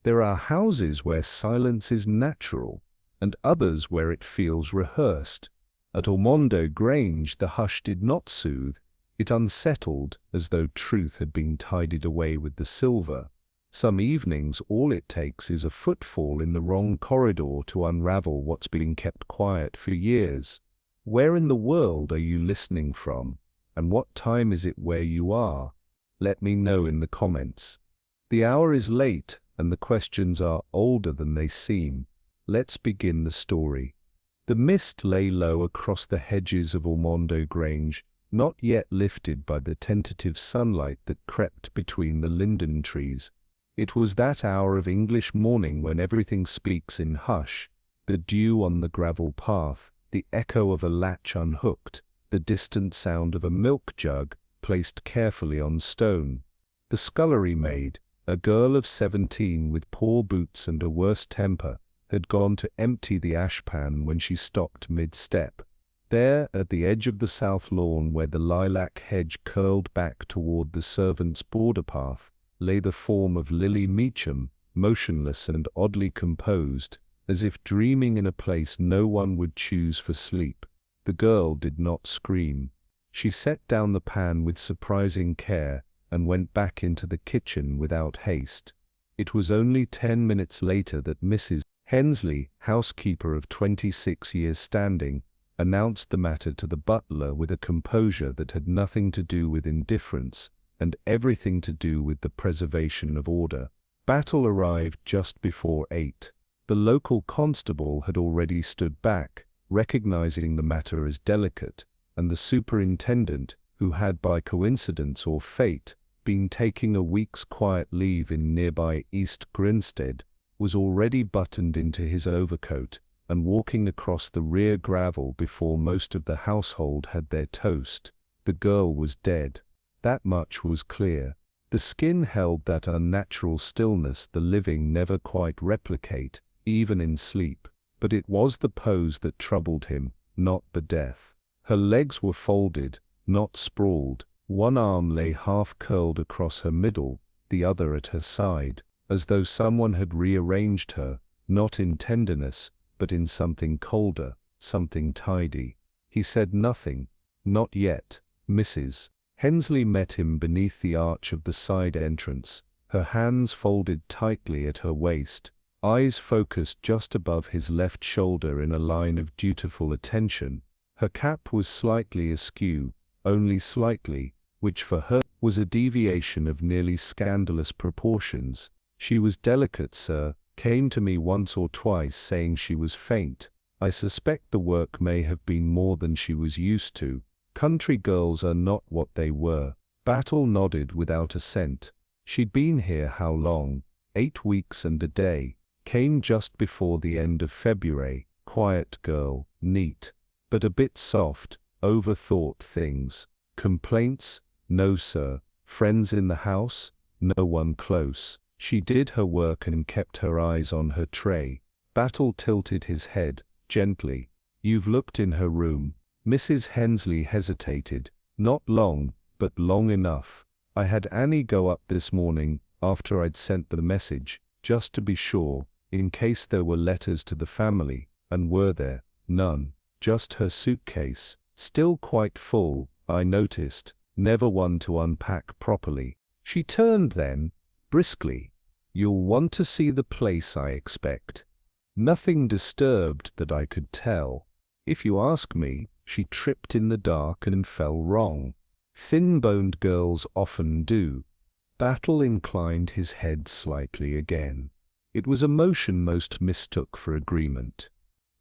There are houses where silence is natural, and others where it feels rehearsed. At Ormondo Grange the hush did not soothe, it unsettled as though truth had been tidied away with the silver. Some evenings all it takes is a footfall in the wrong corridor to unravel what's been kept quiet for years. Where in the world are you listening from? And what time is it where you are? Let me know in the comments. The hour is late, and the questions are older than they seem. Let's begin the story. The mist lay low across the hedges of Ormondo Grange, not yet lifted by the tentative sunlight that crept between the linden trees. It was that hour of English morning when everything speaks in hush, the dew on the gravel path, the echo of a latch unhooked, the distant sound of a milk jug placed carefully on stone. The scullery maid, a girl of 17 with poor boots and a worse temper, had gone to empty the ashpan when she stopped mid-step. There, at the edge of the south lawn where the lilac hedge curled back toward the servants' border path, lay the form of Lily Meacham, motionless and oddly composed, as if dreaming in a place no one would choose for sleep. The girl did not scream. She set down the pan with surprising care and went back into the kitchen without haste. It was only 10 minutes later that Mrs. Hensley, housekeeper of 26 years standing, announced the matter to the butler with a composure that had nothing to do with indifference and everything to do with the preservation of order. Battle arrived just before 8. The local constable had already stood back, recognizing the matter as delicate, and the superintendent, who had by coincidence or fate been taking a week's quiet leave in nearby East Grinstead, was already buttoned into his overcoat and walking across the rear gravel before most of the household had their toast. The girl was dead. That much was clear. The skin held that unnatural stillness the living never quite replicate, even in sleep. But it was the pose that troubled him, not the death. Her legs were folded, not sprawled. One arm lay half-curled across her middle, the other at her side, as though someone had rearranged her, not in tenderness, but in something colder, something tidy. He said nothing. Not yet. Mrs. Hensley met him beneath the arch of the side entrance, her hands folded tightly at her waist, eyes focused just above his left shoulder in a line of dutiful attention. Her cap was slightly askew, only slightly, which for her was a deviation of nearly scandalous proportions. She was delicate, sir, came to me once or twice saying she was faint. I suspect the work may have been more than she was used to. Country girls are not what they were. Battle nodded without assent. She'd been here how long? 8 weeks and a day. Came just before the end of February. Quiet girl, neat, but a bit soft, overthought things. Complaints? No, sir. Friends in the house? No one close. She did her work and kept her eyes on her tray. Battle tilted his head, gently. You've looked in her room. Mrs. Hensley hesitated. Not long, but long enough. I had Annie go up this morning, after I'd sent the message, just to be sure, in case there were letters to the family, and were there? None. Just her suitcase, still quite full, I noticed, never one to unpack properly. She turned then, briskly. You'll want to see the place, I expect. Nothing disturbed that I could tell. If you ask me, she tripped in the dark and fell wrong. Thin-boned girls often do. Battle inclined his head slightly again. It was a motion most mistook for agreement.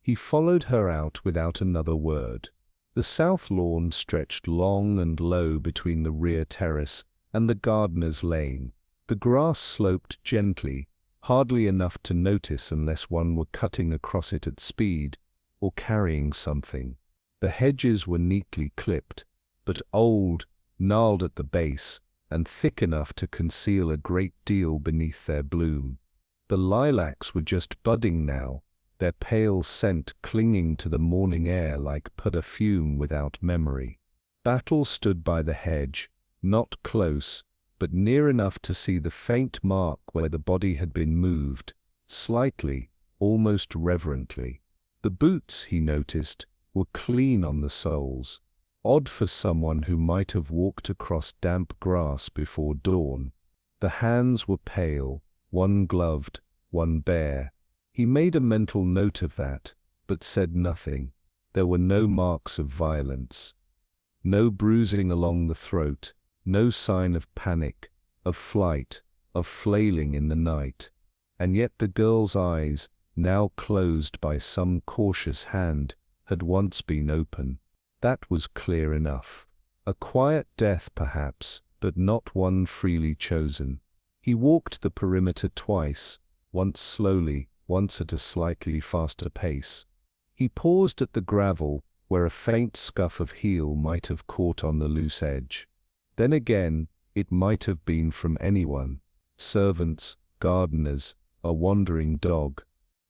He followed her out without another word. The south lawn stretched long and low between the rear terrace and the gardener's lane. The grass sloped gently, hardly enough to notice unless one were cutting across it at speed, or carrying something. The hedges were neatly clipped, but old, gnarled at the base, and thick enough to conceal a great deal beneath their bloom. The lilacs were just budding now, their pale scent clinging to the morning air like perfume without memory. Battle stood by the hedge, not close, but near enough to see the faint mark where the body had been moved, slightly, almost reverently. The boots, he noticed, were clean on the soles. Odd for someone who might have walked across damp grass before dawn. The hands were pale, one gloved, one bare. He made a mental note of that, but said nothing. There were no marks of violence. No bruising along the throat, no sign of panic, of flight, of flailing in the night. And yet the girl's eyes, now closed by some cautious hand, had once been open. That was clear enough. A quiet death perhaps, but not one freely chosen. He walked the perimeter twice, once slowly, once at a slightly faster pace. He paused at the gravel, where a faint scuff of heel might have caught on the loose edge. Then again, it might have been from anyone, servants, gardeners, a wandering dog.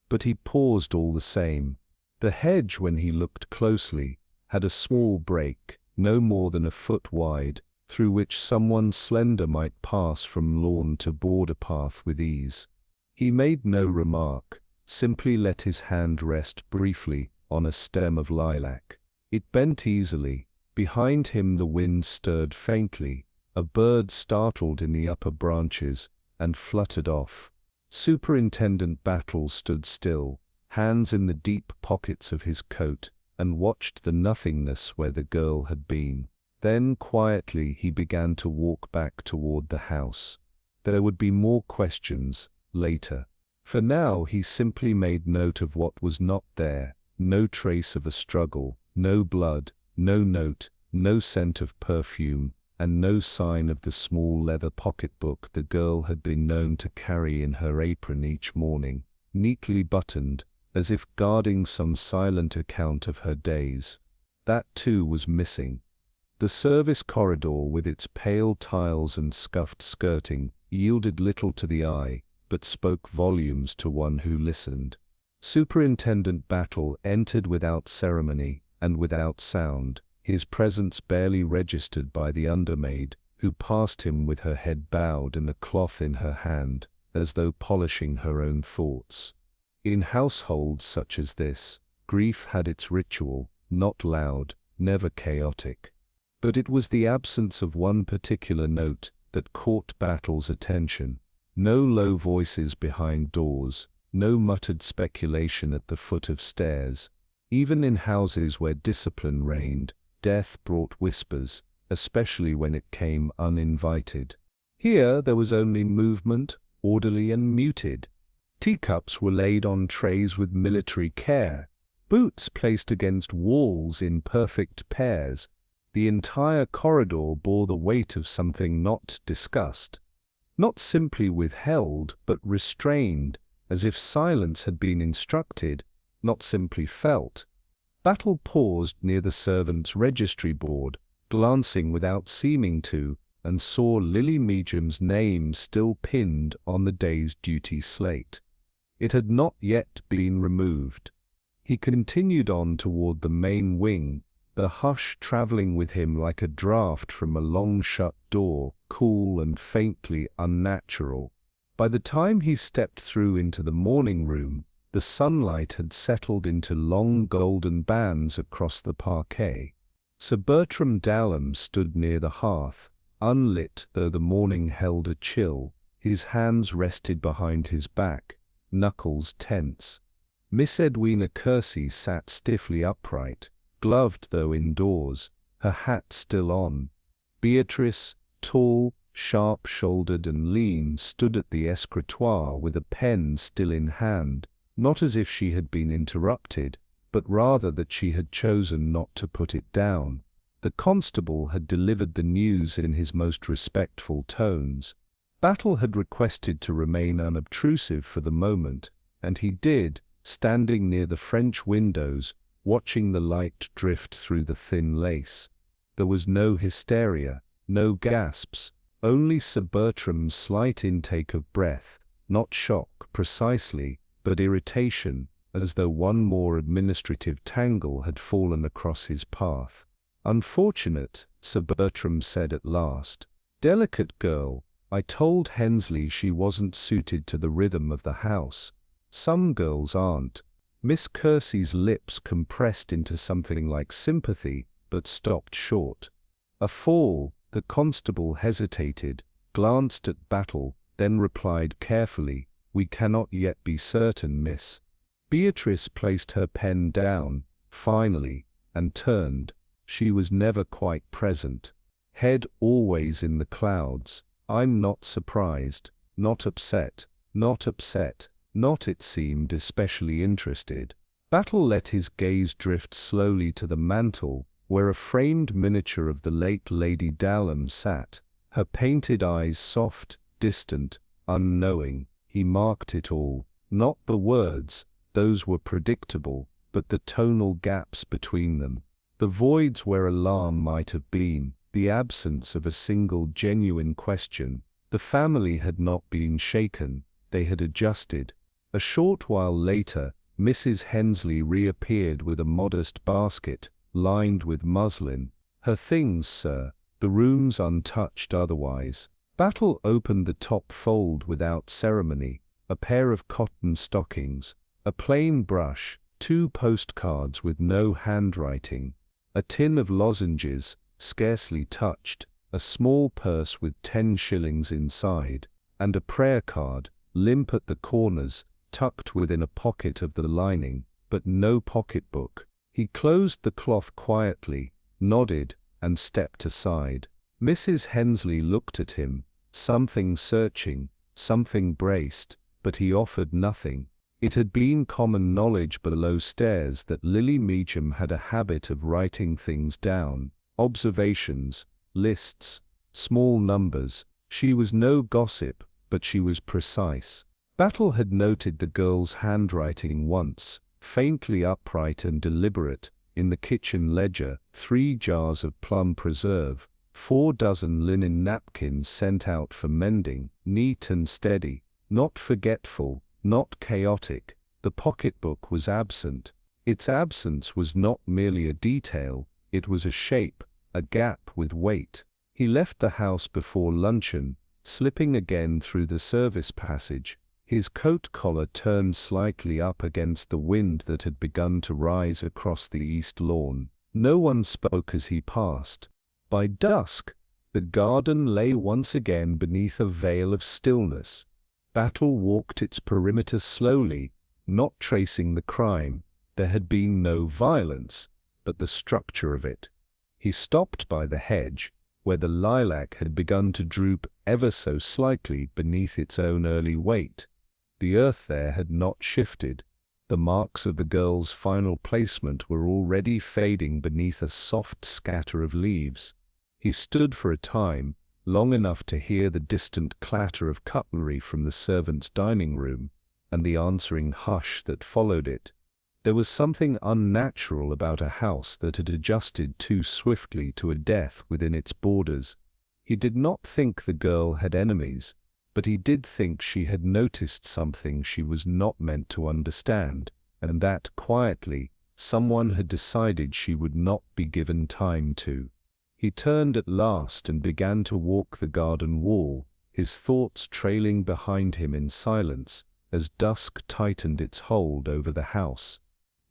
But he paused all the same. The hedge, when he looked closely, had a small break, no more than a foot wide, through which someone slender might pass from lawn to border path with ease. He made no remark, simply let his hand rest briefly on a stem of lilac. It bent easily. Behind him the wind stirred faintly. A bird startled in the upper branches and fluttered off. Superintendent Battle stood still, hands in the deep pockets of his coat, and watched the nothingness where the girl had been. Then quietly he began to walk back toward the house. There would be more questions, later. For now he simply made note of what was not there, no trace of a struggle, no blood, no note, no scent of perfume, and no sign of the small leather pocketbook the girl had been known to carry in her apron each morning, neatly buttoned, as if guarding some silent account of her days. That too was missing. The service corridor with its pale tiles and scuffed skirting yielded little to the eye, but spoke volumes to one who listened. Superintendent Battle entered without ceremony and without sound, his presence barely registered by the undermaid, who passed him with her head bowed and a cloth in her hand, as though polishing her own thoughts. In households such as this, grief had its ritual, not loud, never chaotic. But it was the absence of one particular note that caught Battle's attention. No low voices behind doors, no muttered speculation at the foot of stairs. Even in houses where discipline reigned, death brought whispers, especially when it came uninvited. Here there was only movement, orderly and muted. Teacups were laid on trays with military care, boots placed against walls in perfect pairs. The entire corridor bore the weight of something not discussed, not simply withheld, but restrained, as if silence had been instructed, not simply felt. Battle paused near the servants' registry board, glancing without seeming to, and saw Lily Meacham's name still pinned on the day's duty slate. It had not yet been removed. He continued on toward the main wing, the hush traveling with him like a draught from a long-shut door, cool and faintly unnatural. By the time he stepped through into the morning room, the sunlight had settled into long golden bands across the parquet. Sir Bertram Dallham stood near the hearth, unlit though the morning held a chill. His hands rested behind his back, knuckles tense. Miss Edwina Kersey sat stiffly upright, gloved though indoors, her hat still on. Beatrice, tall, sharp-shouldered and lean, stood at the escritoire with a pen still in hand, not as if she had been interrupted, but rather that she had chosen not to put it down. The constable had delivered the news in his most respectful tones. Battle had requested to remain unobtrusive for the moment, and he did, standing near the French windows, watching the light drift through the thin lace. There was no hysteria, no gasps, only Sir Bertram's slight intake of breath, not shock precisely, but irritation, as though one more administrative tangle had fallen across his path. "Unfortunate," Sir Bertram said at last. Delicate girl, I told Hensley she wasn't suited to the rhythm of the house. Some girls aren't. Miss Kersey's lips compressed into something like sympathy, but stopped short. A fall. The constable hesitated, glanced at Battle, then replied carefully, "We cannot yet be certain, miss." Beatrice placed her pen down, finally, and turned. She was never quite present. Head always in the clouds. I'm not surprised, not upset, not upset, not, it seemed, especially interested. Battle let his gaze drift slowly to the mantel, where a framed miniature of the late Lady Dallam sat, her painted eyes soft, distant, unknowing. He marked it all. Not the words, those were predictable, but the tonal gaps between them. The voids where alarm might have been, the absence of a single genuine question. The family had not been shaken, they had adjusted. A short while later, Mrs. Hensley reappeared with a modest basket, lined with muslin. "Her things, sir. The room's untouched otherwise." Battle opened the top fold without ceremony. A pair of cotton stockings, a plain brush, 2 postcards with no handwriting, a tin of lozenges, scarcely touched, a small purse with 10 shillings inside, and a prayer card, limp at the corners, tucked within a pocket of the lining, but no pocketbook. He closed the cloth quietly, nodded, and stepped aside. Mrs. Hensley looked at him, something searching, something braced, but he offered nothing. It had been common knowledge below stairs that Lily Meacham had a habit of writing things down, observations, lists, small numbers. She was no gossip, but she was precise. Battle had noted the girl's handwriting once, faintly upright and deliberate, in the kitchen ledger, 3 jars of plum preserve, 4 dozen linen napkins sent out for mending, neat and steady, not forgetful, not chaotic. The pocketbook was absent. Its absence was not merely a detail, it was a shape, a gap with weight. He left the house before luncheon, slipping again through the service passage, his coat collar turned slightly up against the wind that had begun to rise across the east lawn. No one spoke as he passed. By dusk, the garden lay once again beneath a veil of stillness. Battle walked its perimeter slowly, not tracing the crime. There had been no violence, but the structure of it. He stopped by the hedge, where the lilac had begun to droop ever so slightly beneath its own early weight. The earth there had not shifted. The marks of the girl's final placement were already fading beneath a soft scatter of leaves. He stood for a time, long enough to hear the distant clatter of cutlery from the servants' dining room, and the answering hush that followed it. There was something unnatural about a house that had adjusted too swiftly to a death within its borders. He did not think the girl had enemies, but he did think she had noticed something she was not meant to understand, and that, quietly, someone had decided she would not be given time to. He turned at last and began to walk the garden wall, his thoughts trailing behind him in silence, as dusk tightened its hold over the house.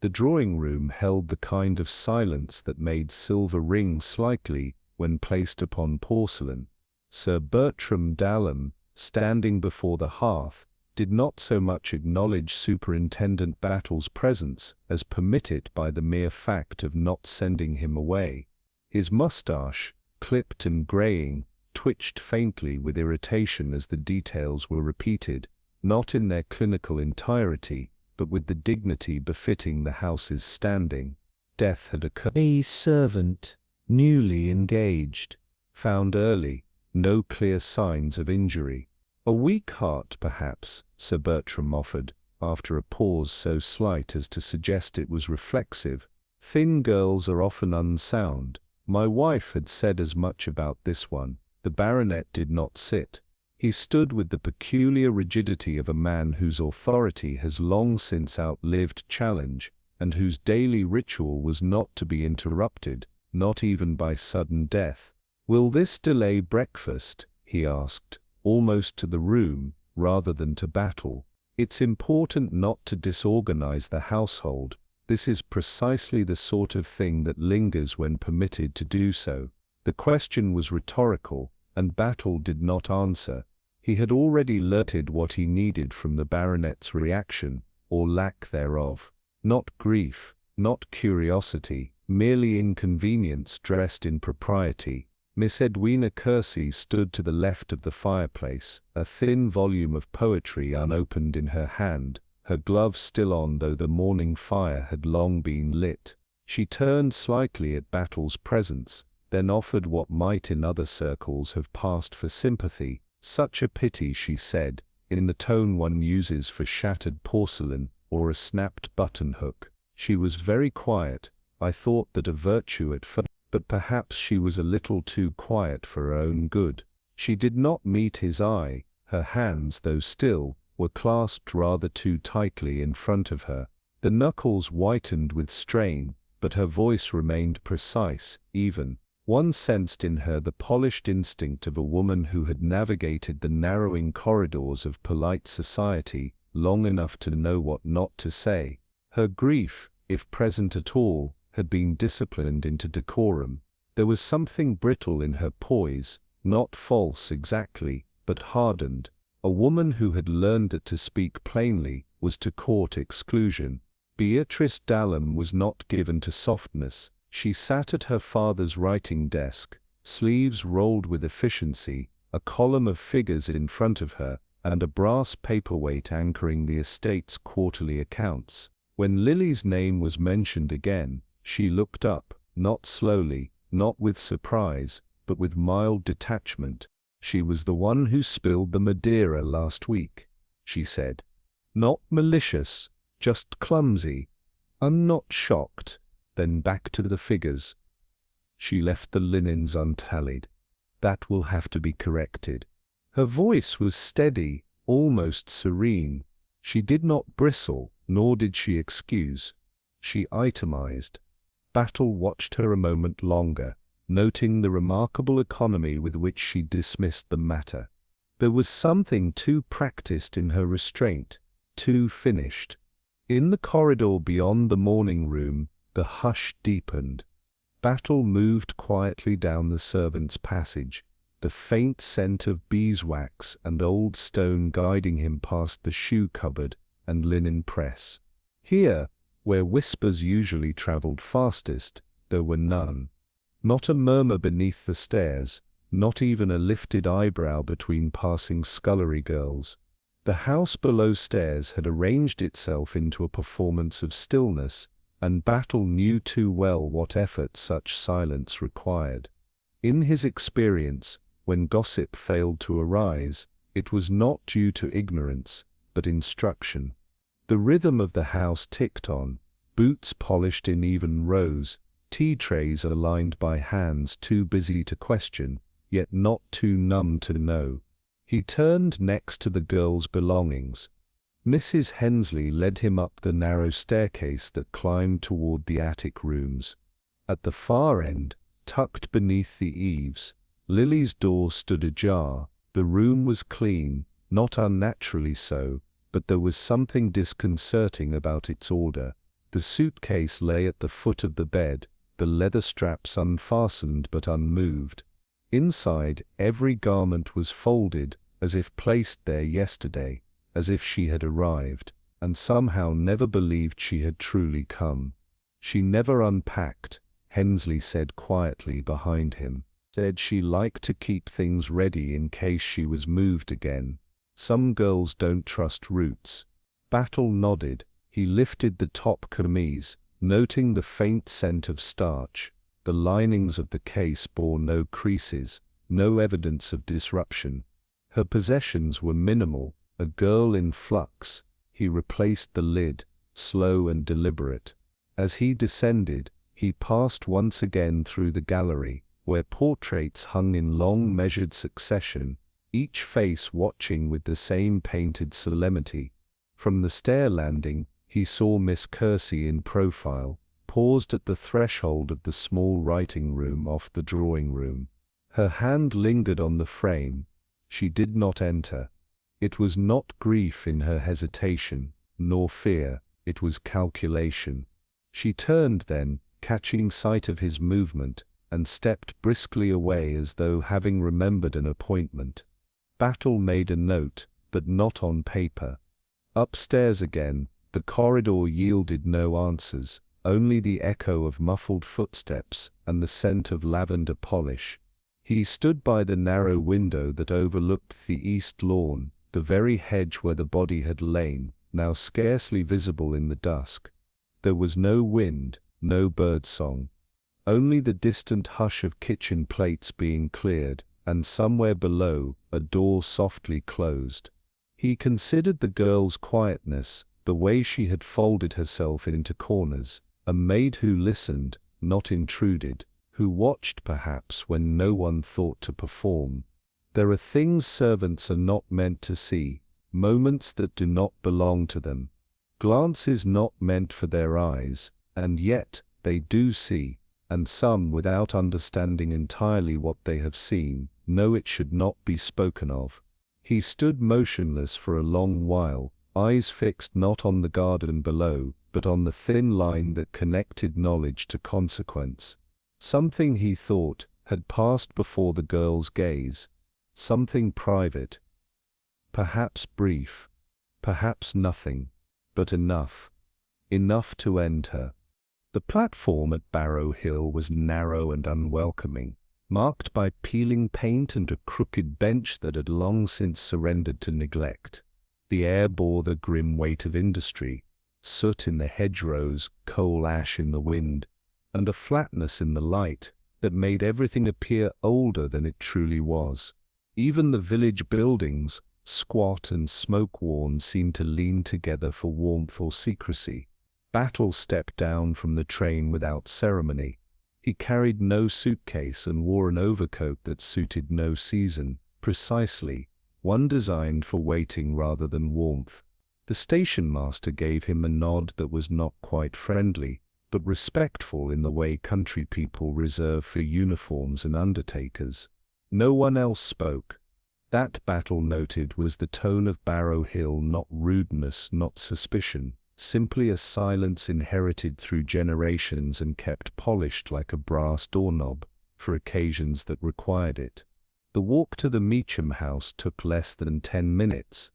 The drawing-room held the kind of silence that made silver ring slightly when placed upon porcelain. Sir Bertram Dallam, standing before the hearth, did not so much acknowledge Superintendent Battle's presence as permit it by the mere fact of not sending him away. His moustache, clipped and greying, twitched faintly with irritation as the details were repeated, not in their clinical entirety, but with the dignity befitting the house's standing. Death had occurred. A servant, newly engaged, found early, no clear signs of injury. A weak heart, perhaps, Sir Bertram offered, after a pause so slight as to suggest it was reflexive. Thin girls are often unsound. My wife had said as much about this one. The baronet did not sit. He stood with the peculiar rigidity of a man whose authority has long since outlived challenge, and whose daily ritual was not to be interrupted, not even by sudden death. "Will this delay breakfast?" he asked, almost to the room, rather than to Battle. "It's important not to disorganize the household. This is precisely the sort of thing that lingers when permitted to do so." The question was rhetorical, and Battle did not answer. He had already learned what he needed from the baronet's reaction, or lack thereof. Not grief, not curiosity, merely inconvenience dressed in propriety. Miss Edwina Kersey stood to the left of the fireplace, a thin volume of poetry unopened in her hand, her gloves still on though the morning fire had long been lit. She turned slightly at Battle's presence, then offered what might in other circles have passed for sympathy. "Such a pity," she said, in the tone one uses for shattered porcelain or a snapped button-hook. "She was very quiet. I thought that a virtue at first, but perhaps she was a little too quiet for her own good." She did not meet his eye. Her hands, though still, were clasped rather too tightly in front of her. The knuckles whitened with strain, but her voice remained precise, even. One sensed in her the polished instinct of a woman who had navigated the narrowing corridors of polite society long enough to know what not to say. Her grief, if present at all, had been disciplined into decorum. There was something brittle in her poise, not false exactly, but hardened. A woman who had learned that to speak plainly was to court exclusion. Beatrice Dallham was not given to softness. She sat at her father's writing desk, sleeves rolled with efficiency, a column of figures in front of her, and a brass paperweight anchoring the estate's quarterly accounts. When Lily's name was mentioned again, she looked up, not slowly, not with surprise, but with mild detachment. "She was the one who spilled the Madeira last week," she said. "Not malicious, just clumsy. I'm not shocked." Then back to the figures. "She left the linens untallied. That will have to be corrected." Her voice was steady, almost serene. She did not bristle, nor did she excuse. She itemized. Battle watched her a moment longer, noting the remarkable economy with which she dismissed the matter. There was something too practiced in her restraint, too finished. In the corridor beyond the morning room, the hush deepened. Battle moved quietly down the servants' passage, the faint scent of beeswax and old stone guiding him past the shoe cupboard and linen press. Here, where whispers usually travelled fastest, there were none. Not a murmur beneath the stairs, not even a lifted eyebrow between passing scullery girls. The house below stairs had arranged itself into a performance of stillness, and Battle knew too well what effort such silence required. In his experience, when gossip failed to arise, it was not due to ignorance, but instruction. The rhythm of the house ticked on, boots polished in even rows, tea trays aligned by hands too busy to question, yet not too numb to know. He turned next to the girls' belongings. Mrs. Hensley led him up the narrow staircase that climbed toward the attic rooms. At the far end, tucked beneath the eaves, Lily's door stood ajar. The room was clean, not unnaturally so, but there was something disconcerting about its order. The suitcase lay at the foot of the bed, the leather straps unfastened but unmoved. Inside, every garment was folded, as if placed there yesterday, as if she had arrived, and somehow never believed she had truly come. She never unpacked, Hensley said quietly behind him. Said she liked to keep things ready in case she was moved again. Some girls don't trust roots. Battle nodded. He lifted the top camise, noting the faint scent of starch. The linings of the case bore no creases, no evidence of disruption. Her possessions were minimal, a girl in flux. He replaced the lid, slow and deliberate. As he descended, he passed once again through the gallery, where portraits hung in long measured succession, each face watching with the same painted solemnity. From the stair landing, he saw Miss Kersey in profile, paused at the threshold of the small writing room off the drawing room. Her hand lingered on the frame. She did not enter. It was not grief in her hesitation, nor fear, it was calculation. She turned then, catching sight of his movement, and stepped briskly away as though having remembered an appointment. Battle made a note, but not on paper. Upstairs again, the corridor yielded no answers, only the echo of muffled footsteps and the scent of lavender polish. He stood by the narrow window that overlooked the east lawn, the very hedge where the body had lain, now scarcely visible in the dusk. There was no wind, no bird-song. Only the distant hush of kitchen plates being cleared, and somewhere below, a door softly closed. He considered the girl's quietness, the way she had folded herself into corners, a maid who listened, not intruded, who watched perhaps when no one thought to perform. There are things servants are not meant to see, moments that do not belong to them, glances not meant for their eyes, and yet they do see, and some, without understanding entirely what they have seen, know it should not be spoken of. He stood motionless for a long while, eyes fixed not on the garden below, but on the thin line that connected knowledge to consequence. Something, he thought, had passed before the girl's gaze, something private, perhaps brief, perhaps nothing, but enough to end her. The platform at Barrow Hill was narrow and unwelcoming, marked by peeling paint and a crooked bench that had long since surrendered to neglect. The air bore the grim weight of industry, soot in the hedgerows, coal ash in the wind, and a flatness in the light that made everything appear older than it truly was. Even the village buildings, squat and smoke-worn, seemed to lean together for warmth or secrecy. Battle stepped down from the train without ceremony. He carried no suitcase and wore an overcoat that suited no season, precisely, one designed for waiting rather than warmth. The station master gave him a nod that was not quite friendly, but respectful in the way country people reserve for uniforms and undertakers. No one else spoke. That, Battle noted, was the tone of Barrow Hill, not rudeness, not suspicion, simply a silence inherited through generations and kept polished like a brass doorknob, for occasions that required it. The walk to the Meacham house took less than 10 minutes.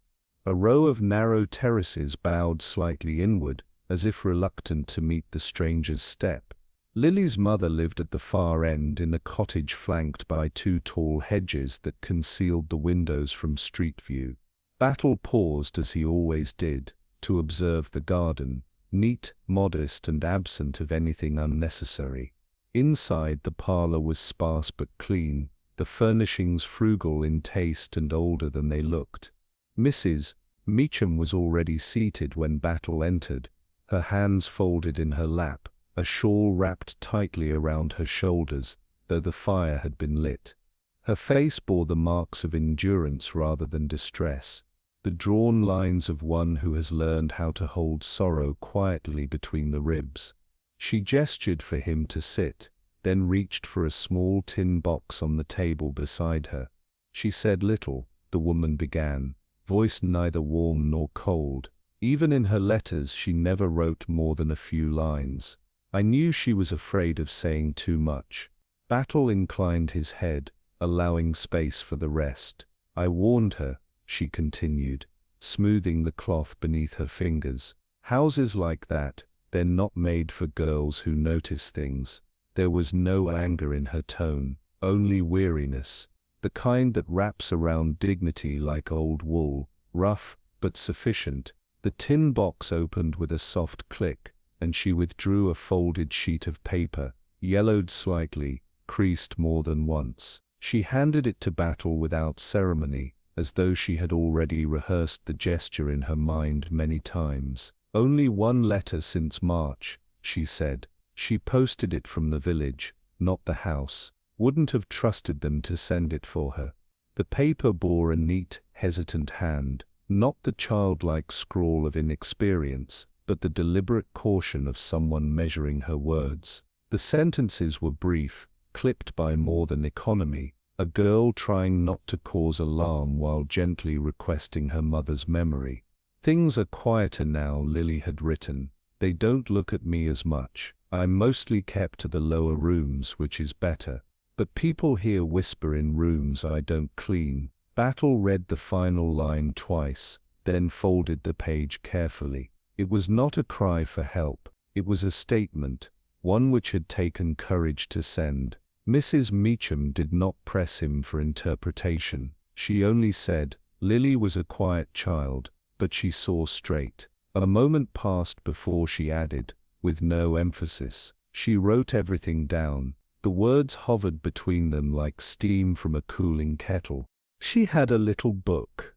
A row of narrow terraces bowed slightly inward, as if reluctant to meet the stranger's step. Lily's mother lived at the far end in a cottage flanked by 2 tall hedges that concealed the windows from street view. Battle paused, as he always did, to observe the garden, neat, modest, and absent of anything unnecessary. Inside, the parlour was sparse but clean, the furnishings frugal in taste and older than they looked. Mrs. Meacham was already seated when Battle entered, her hands folded in her lap, a shawl wrapped tightly around her shoulders, though the fire had been lit. Her face bore the marks of endurance rather than distress, the drawn lines of one who has learned how to hold sorrow quietly between the ribs. She gestured for him to sit, then reached for a small tin box on the table beside her. She said little, the woman began, voice neither warm nor cold. Even in her letters she never wrote more than a few lines. I knew she was afraid of saying too much. Battle inclined his head, allowing space for the rest. I warned her, she continued, smoothing the cloth beneath her fingers. Houses like that, they're not made for girls who notice things. There was no anger in her tone, only weariness, the kind that wraps around dignity like old wool, rough, but sufficient. The tin box opened with a soft click, and she withdrew a folded sheet of paper, yellowed slightly, creased more than once. She handed it to Battle without ceremony, as though she had already rehearsed the gesture in her mind many times. Only one letter since March, she said. She posted it from the village, not the house. Wouldn't have trusted them to send it for her. The paper bore a neat, hesitant hand, not the childlike scrawl of inexperience, but the deliberate caution of someone measuring her words. The sentences were brief, clipped by more than economy, a girl trying not to cause alarm while gently requesting her mother's memory. Things are quieter now, Lily had written. They don't look at me as much. I'm mostly kept to the lower rooms, which is better. But people here whisper in rooms I don't clean. Battle read the final line twice, then folded the page carefully. It was not a cry for help. It was a statement, one which had taken courage to send. Mrs. Meacham did not press him for interpretation. She only said, Lily was a quiet child, but she saw straight. A moment passed before she added, with no emphasis, she wrote everything down. The words hovered between them like steam from a cooling kettle. She had a little book,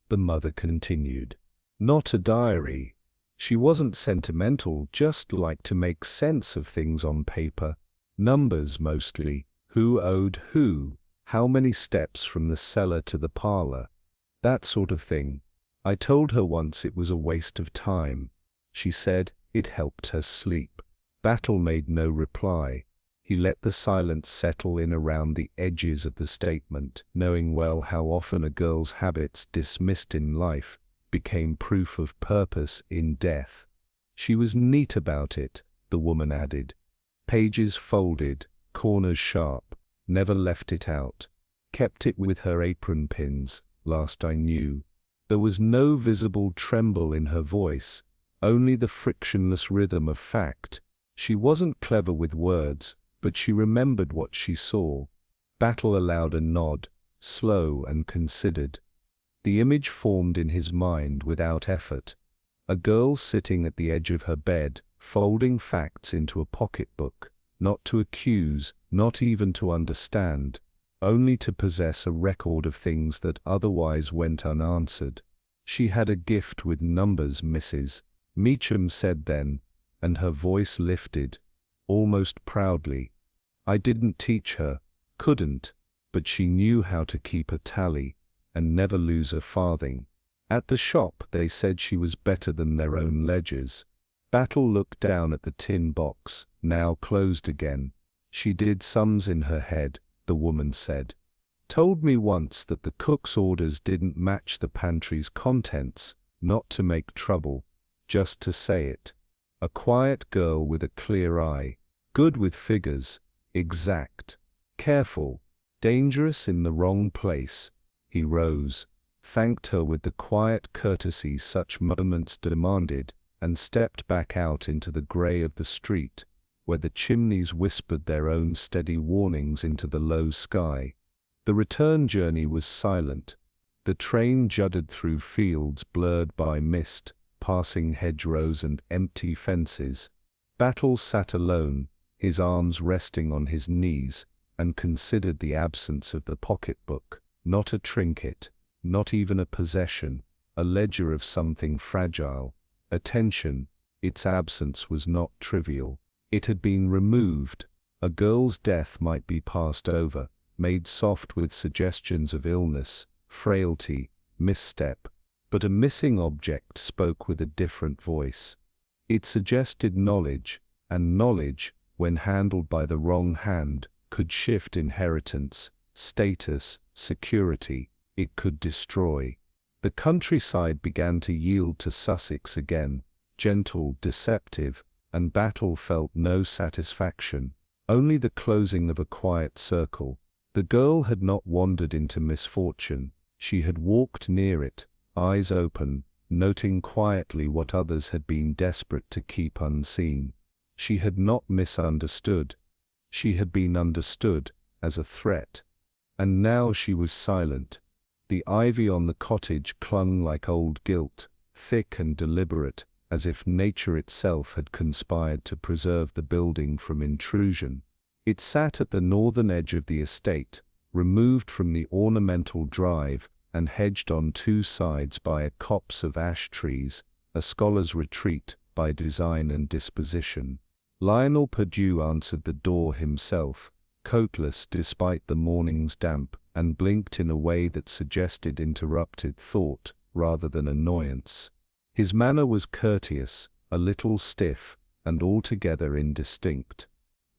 the mother continued. Not a diary. She wasn't sentimental, just liked to make sense of things on paper. Numbers mostly. Who owed who, how many steps from the cellar to the parlor. That sort of thing. I told her once it was a waste of time. She said it helped her sleep. Battle made no reply. He let the silence settle in around the edges of the statement, knowing well how often a girl's habits dismissed in life became proof of purpose in death. She was neat about it, the woman added. Pages folded, corners sharp, never left it out. Kept it with her apron pins, last I knew. There was no visible tremble in her voice, only the frictionless rhythm of fact. She wasn't clever with words, but she remembered what she saw. Battle allowed a nod, slow and considered. The image formed in his mind without effort. A girl sitting at the edge of her bed, folding facts into a pocketbook, not to accuse, not even to understand, only to possess a record of things that otherwise went unanswered. She had a gift with numbers, Mrs. Meacham said then, and her voice lifted, almost proudly. I didn't teach her, couldn't, but she knew how to keep a tally, and never lose a farthing. At the shop they said she was better than their own ledgers. Battle looked down at the tin box, now closed again. She did sums in her head, the woman said. Told me once that the cook's orders didn't match the pantry's contents, not to make trouble, just to say it. A quiet girl with a clear eye, good with figures, exact, careful, dangerous in the wrong place. He rose, thanked her with the quiet courtesy such moments demanded, and stepped back out into the grey of the street, where the chimneys whispered their own steady warnings into the low sky. The return journey was silent. The train juddered through fields blurred by mist, passing hedgerows and empty fences. Battle sat alone, his arms resting on his knees, and considered the absence of the pocketbook. Not a trinket, not even a possession, a ledger of something fragile. Attention, its absence was not trivial. It had been removed. A girl's death might be passed over, made soft with suggestions of illness, frailty, misstep, but a missing object spoke with a different voice. It suggested knowledge, and knowledge, when handled by the wrong hand, could shift inheritance, status, security. It could destroy. The countryside began to yield to Sussex again, gentle, deceptive, and Battle felt no satisfaction, only the closing of a quiet circle. The girl had not wandered into misfortune. She had walked near it, eyes open, noting quietly what others had been desperate to keep unseen. She had not misunderstood. She had been understood as a threat. And now she was silent. The ivy on the cottage clung like old guilt, thick and deliberate, as if nature itself had conspired to preserve the building from intrusion. It sat at the northern edge of the estate, removed from the ornamental drive, and hedged on two sides by a copse of ash trees, a scholar's retreat by design and disposition. Lionel Padu answered the door himself, coatless despite the morning's damp, and blinked in a way that suggested interrupted thought rather than annoyance. His manner was courteous, a little stiff, and altogether indistinct.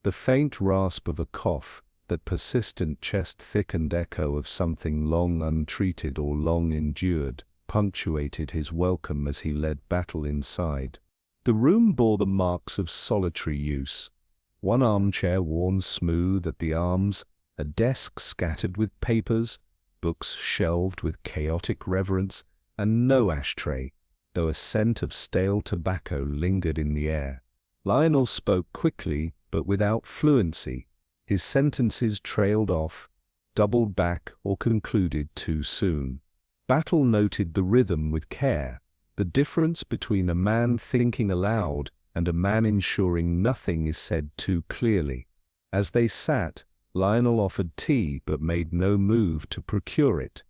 The faint rasp of a cough, that persistent chest-thickened echo of something long untreated or long endured, punctuated his welcome as he led Battle inside. The room bore the marks of solitary use. One armchair worn smooth at the arms, a desk scattered with papers, books shelved with chaotic reverence, and no ashtray, though a scent of stale tobacco lingered in the air. Lionel spoke quickly, but without fluency. His sentences trailed off, doubled back, or concluded too soon. Battle noted the rhythm with care, the difference between a man thinking aloud and a man ensuring nothing is said too clearly. As they sat, Lionel offered tea but made no move to procure it.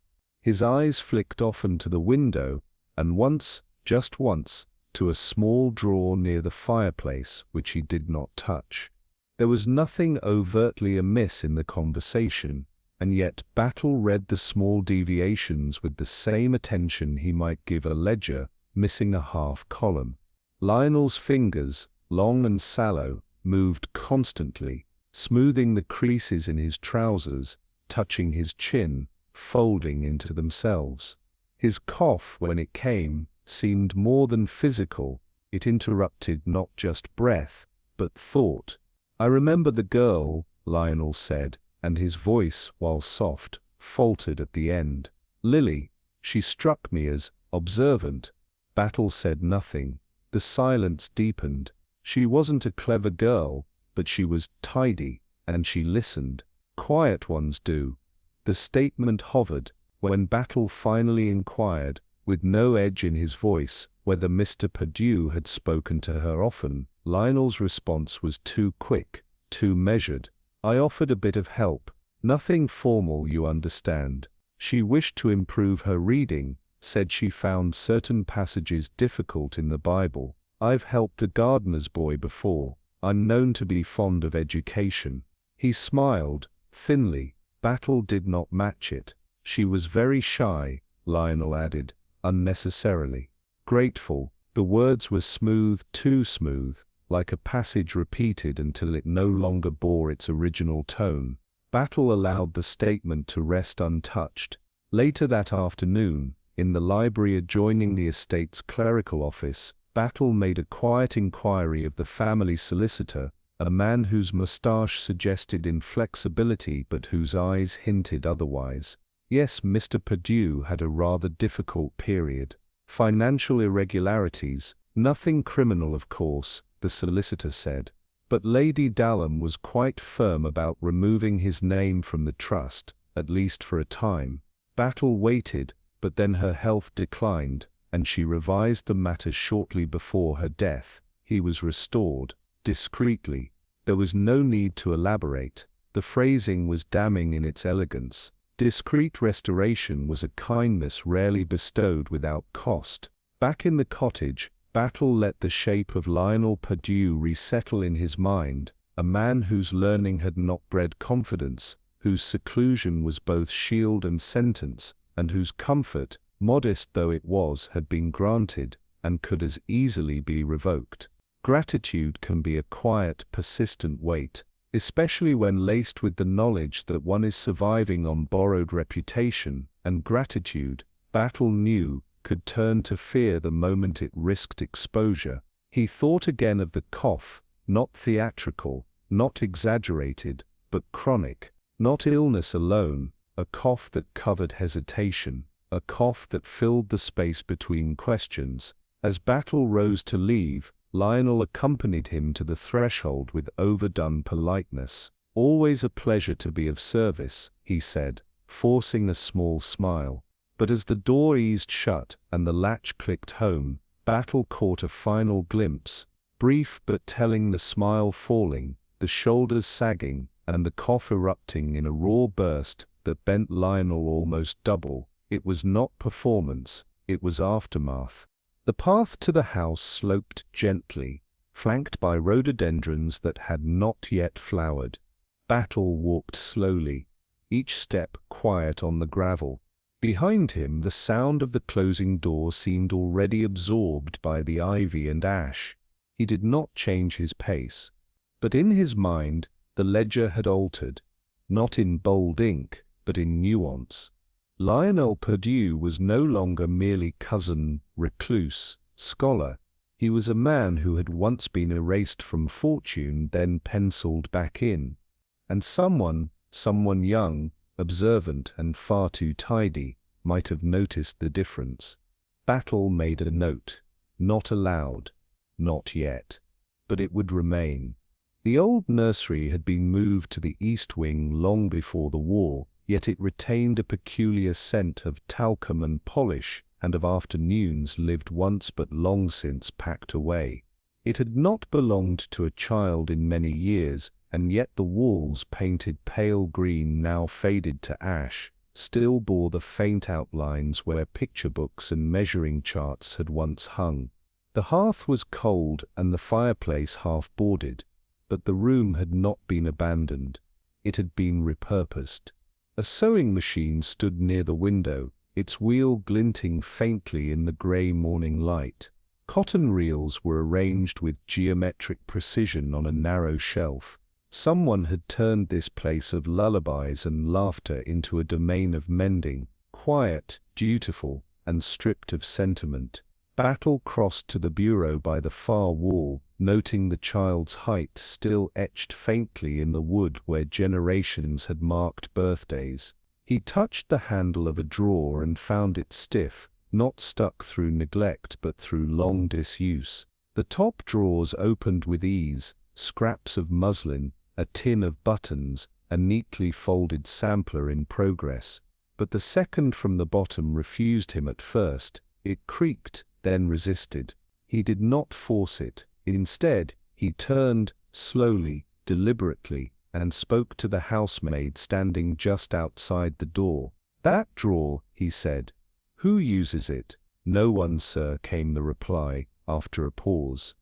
His eyes flicked often to the window, and once, just once, to a small drawer near the fireplace which he did not touch. There was nothing overtly amiss in the conversation, and yet Battle read the small deviations with the same attention he might give a ledger missing a half column. Lionel's fingers, long and sallow, moved constantly, smoothing the creases in his trousers, touching his chin, folding into themselves. His cough, when it came, seemed more than physical. It interrupted not just breath, but thought. "I remember the girl," Lionel said, and his voice, while soft, faltered at the end. "Lily. She struck me as observant." Battle said nothing. The silence deepened. She wasn't a clever girl, but she was tidy, and she listened. Quiet ones do. The statement hovered. When Battle finally inquired, with no edge in his voice, whether Mr. Padu had spoken to her often, Lionel's response was too quick, too measured. "I offered a bit of help. Nothing formal, you understand. She wished to improve her reading, said she found certain passages difficult in the Bible. I've helped a gardener's boy before. I'm known to be fond of education." He smiled, thinly. Battle did not match it. "She was very shy," Lionel added, unnecessarily. "Grateful." The words were smooth, too smooth, like a passage repeated until it no longer bore its original tone. Battle allowed the statement to rest untouched. Later that afternoon, in the library adjoining the estate's clerical office, Battle made a quiet inquiry of the family solicitor, a man whose moustache suggested inflexibility but whose eyes hinted otherwise. Yes, Mr. Padu had a rather difficult period. Financial irregularities, nothing criminal of course, the solicitor said. But Lady Dallum was quite firm about removing his name from the trust, at least for a time. Battle waited, but then her health declined, and she revised the matter shortly before her death. He was restored, discreetly. There was no need to elaborate. The phrasing was damning in its elegance. Discreet restoration was a kindness rarely bestowed without cost. Back in the cottage, Battle let the shape of Lionel Padu resettle in his mind, a man whose learning had not bred confidence, whose seclusion was both shield and sentence, and whose comfort, modest though it was, had been granted, and could as easily be revoked. Gratitude can be a quiet, persistent weight, especially when laced with the knowledge that one is surviving on borrowed reputation, and gratitude, Battle knew, could turn to fear the moment it risked exposure. He thought again of the cough, not theatrical, not exaggerated, but chronic, not illness alone, a cough that covered hesitation, a cough that filled the space between questions. As Battle rose to leave, Lionel accompanied him to the threshold with overdone politeness. "Always a pleasure to be of service," he said, forcing a small smile. But as the door eased shut and the latch clicked home, Battle caught a final glimpse, brief but telling, the smile falling, the shoulders sagging, and the cough erupting in a raw burst that bent Lionel almost double. It was not performance, it was aftermath. The path to the house sloped gently, flanked by rhododendrons that had not yet flowered. Battle walked slowly, each step quiet on the gravel. Behind him, the sound of the closing door seemed already absorbed by the ivy and ash. He did not change his pace. But in his mind, the ledger had altered. not in bold ink, but in nuance. Lionel Padu was no longer merely cousin, recluse, scholar. He was a man who had once been erased from fortune, then penciled back in. And someone young, observant and far too tidy, might have noticed the difference. Battle made a note. Not aloud. Not yet. But it would remain. The old nursery had been moved to the east wing long before the war, yet it retained a peculiar scent of talcum and polish, and of afternoons lived once but long since packed away. It had not belonged to a child in many years, and yet the walls, painted pale green now faded to ash, still bore the faint outlines where picture books and measuring charts had once hung. The hearth was cold and the fireplace half-boarded, but the room had not been abandoned. It had been repurposed. A sewing machine stood near the window, its wheel glinting faintly in the grey morning light. Cotton reels were arranged with geometric precision on a narrow shelf. Someone had turned this place of lullabies and laughter into a domain of mending, quiet, dutiful, and stripped of sentiment. Battle crossed to the bureau by the far wall, noting the child's height still etched faintly in the wood where generations had marked birthdays. He touched the handle of a drawer and found it stiff, not stuck through neglect but through long disuse. The top drawers opened with ease, scraps of muslin, a tin of buttons, a neatly folded sampler in progress. But the second from the bottom refused him at first. It creaked, then resisted. He did not force it. Instead, he turned, slowly, deliberately, and spoke to the housemaid standing just outside the door. "That drawer," he said. "Who uses it?" "No one, sir," came the reply, after a pause.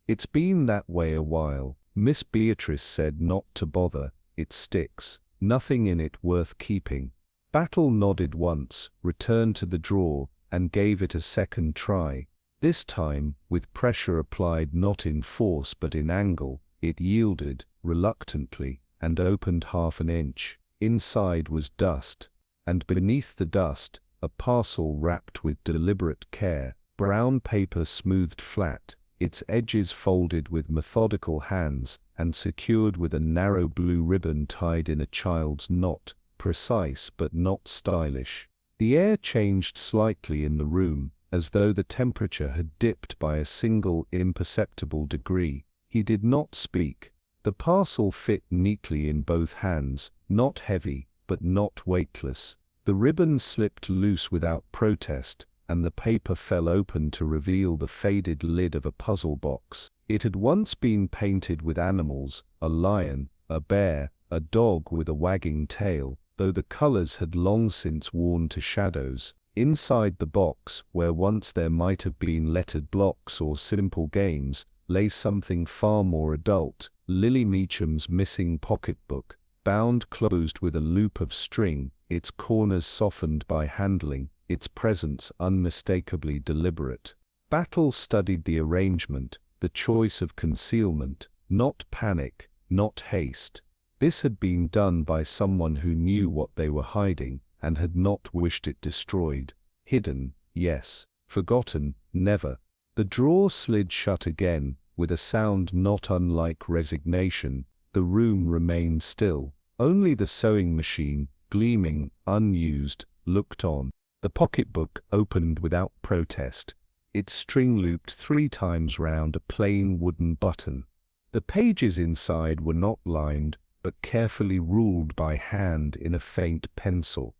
"It's been that way a while. Miss Beatrice said not to bother. It sticks. Nothing in it worth keeping." Battle nodded once, returned to the drawer, and gave it a second try. This time, with pressure applied not in force but in angle, it yielded, reluctantly, and opened half an inch. Inside was dust, and beneath the dust, a parcel wrapped with deliberate care, brown paper smoothed flat, its edges folded with methodical hands, and secured with a narrow blue ribbon tied in a child's knot, precise but not stylish. The air changed slightly in the room, as though the temperature had dipped by a single imperceptible degree. He did not speak. The parcel fit neatly in both hands, not heavy, but not weightless. The ribbon slipped loose without protest, and the paper fell open to reveal the faded lid of a puzzle box. It had once been painted with animals, a lion, a bear, a dog with a wagging tail, though the colors had long since worn to shadows. Inside the box, where once there might have been lettered blocks or simple games, lay something far more adult, Lily Meacham's missing pocketbook, bound closed with a loop of string, its corners softened by handling, its presence unmistakably deliberate. Battle studied the arrangement, the choice of concealment, not panic, not haste. This had been done by someone who knew what they were hiding, and had not wished it destroyed. Hidden, yes. Forgotten, never. The drawer slid shut again, with a sound not unlike resignation. The room remained still. Only the sewing machine, gleaming, unused, looked on. The pocketbook opened without protest, its string looped 3 times round a plain wooden button. The pages inside were not lined, but carefully ruled by hand in a faint pencil.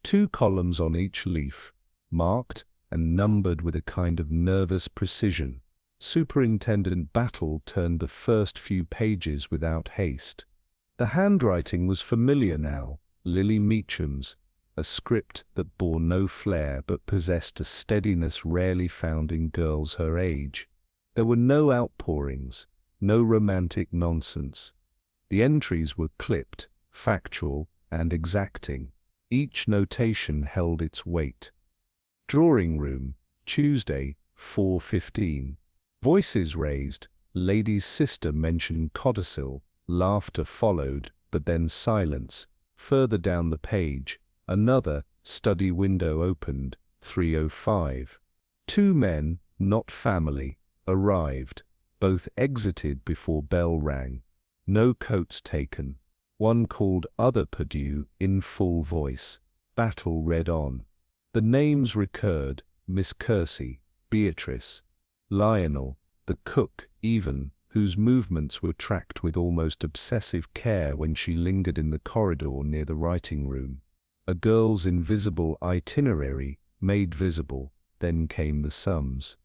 2 columns on each leaf, marked and numbered with a kind of nervous precision. Superintendent Battle turned the first few pages without haste. The handwriting was familiar now, Lily Meacham's, a script that bore no flair but possessed a steadiness rarely found in girls her age. There were no outpourings, no romantic nonsense. The entries were clipped, factual, and exacting. Each notation held its weight. Drawing room, Tuesday, 4:15. Voices raised. Lady's sister mentioned codicil. Laughter followed, but then silence. Further down the page, another study window opened. 3:05. Two men, not family, arrived. Both exited before bell rang. No coats taken. One called other Padu in full voice. Battle read on. The names recurred: Miss Kersey, Beatrice, Lionel, the cook even, whose movements were tracked with almost obsessive care when she lingered in the corridor near the writing room. A girl's invisible itinerary, made visible. Then came the sums.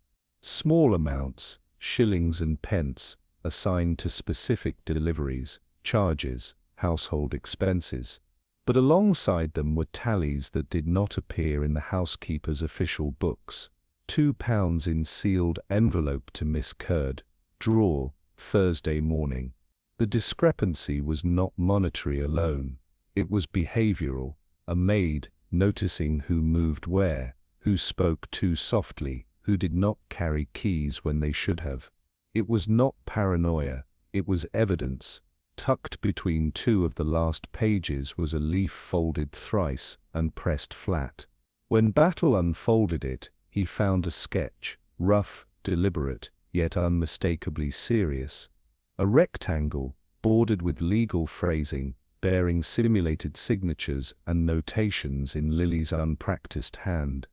Small amounts, shillings and pence, assigned to specific deliveries, charges, household expenses. But alongside them were tallies that did not appear in the housekeeper's official books. £2 in sealed envelope to Miss Curd, drawer, Thursday morning. The discrepancy was not monetary alone. It was behavioral. A maid, noticing who moved where, who spoke too softly, who did not carry keys when they should have. It was not paranoia, it was evidence. Tucked between two of the last pages was a leaf folded thrice and pressed flat. When Battle unfolded it, he found a sketch, rough, deliberate, yet unmistakably serious. A rectangle, bordered with legal phrasing, bearing simulated signatures and notations in Lily's unpracticed hand.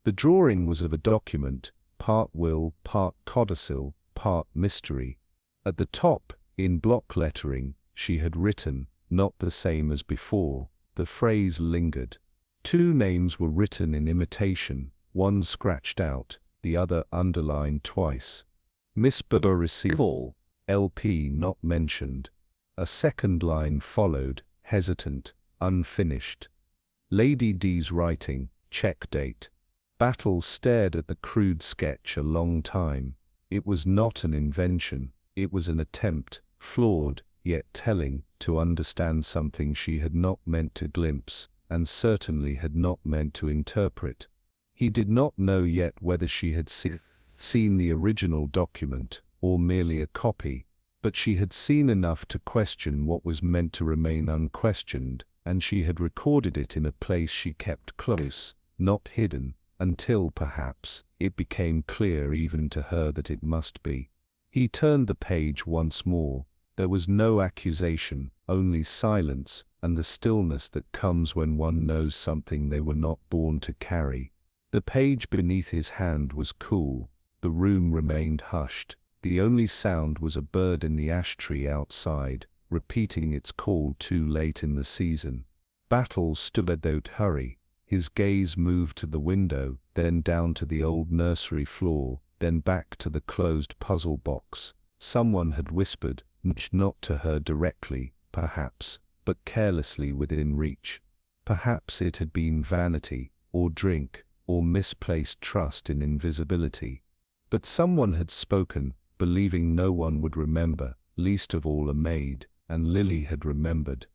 The drawing was of a document, part will, part codicil, part mystery. At the top, in block lettering, she had written, not the same as before. The phrase lingered. Two names were written in imitation, one scratched out, the other underlined twice. Miss Padu received, LP not mentioned. A second line followed, hesitant, unfinished. Lady D's writing, check date. Battle stared at the crude sketch a long time. It was not an invention, it was an attempt, flawed, yet telling, to understand something she had not meant to glimpse, and certainly had not meant to interpret. He did not know yet whether she had seen the original document, or merely a copy, but she had seen enough to question what was meant to remain unquestioned, and she had recorded it in a place she kept close, not hidden, until, perhaps, it became clear even to her that it must be. He turned the page once more. There was no accusation, only silence, and the stillness that comes when one knows something they were not born to carry. The page beneath his hand was cool. The room remained hushed. The only sound was a bird in the ash tree outside, repeating its call too late in the season. Battle stood without hurry. His gaze moved to the window, then down to the old nursery floor, then back to the closed puzzle box. Someone had whispered, not to her directly, perhaps, but carelessly within reach. Perhaps it had been vanity, or drink, or misplaced trust in invisibility. But someone had spoken, believing no one would remember, least of all a maid, and Lily had remembered.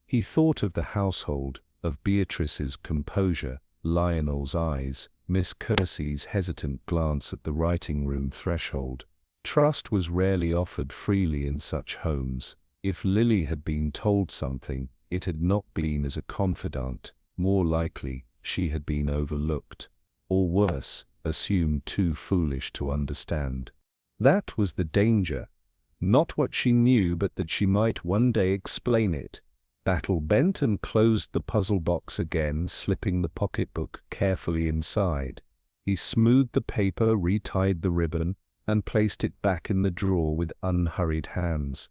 He thought of the household, of Beatrice's composure, Lionel's eyes, Miss Kersey's hesitant glance at the writing-room threshold. Trust was rarely offered freely in such homes. If Lily had been told something, it had not been as a confidant. More likely, she had been overlooked. Or worse, assumed too foolish to understand. That was the danger. Not what she knew, but that she might one day explain it. Battle bent and closed the puzzle box again, slipping the pocketbook carefully inside. He smoothed the paper, retied the ribbon, and placed it back in the drawer with unhurried hands.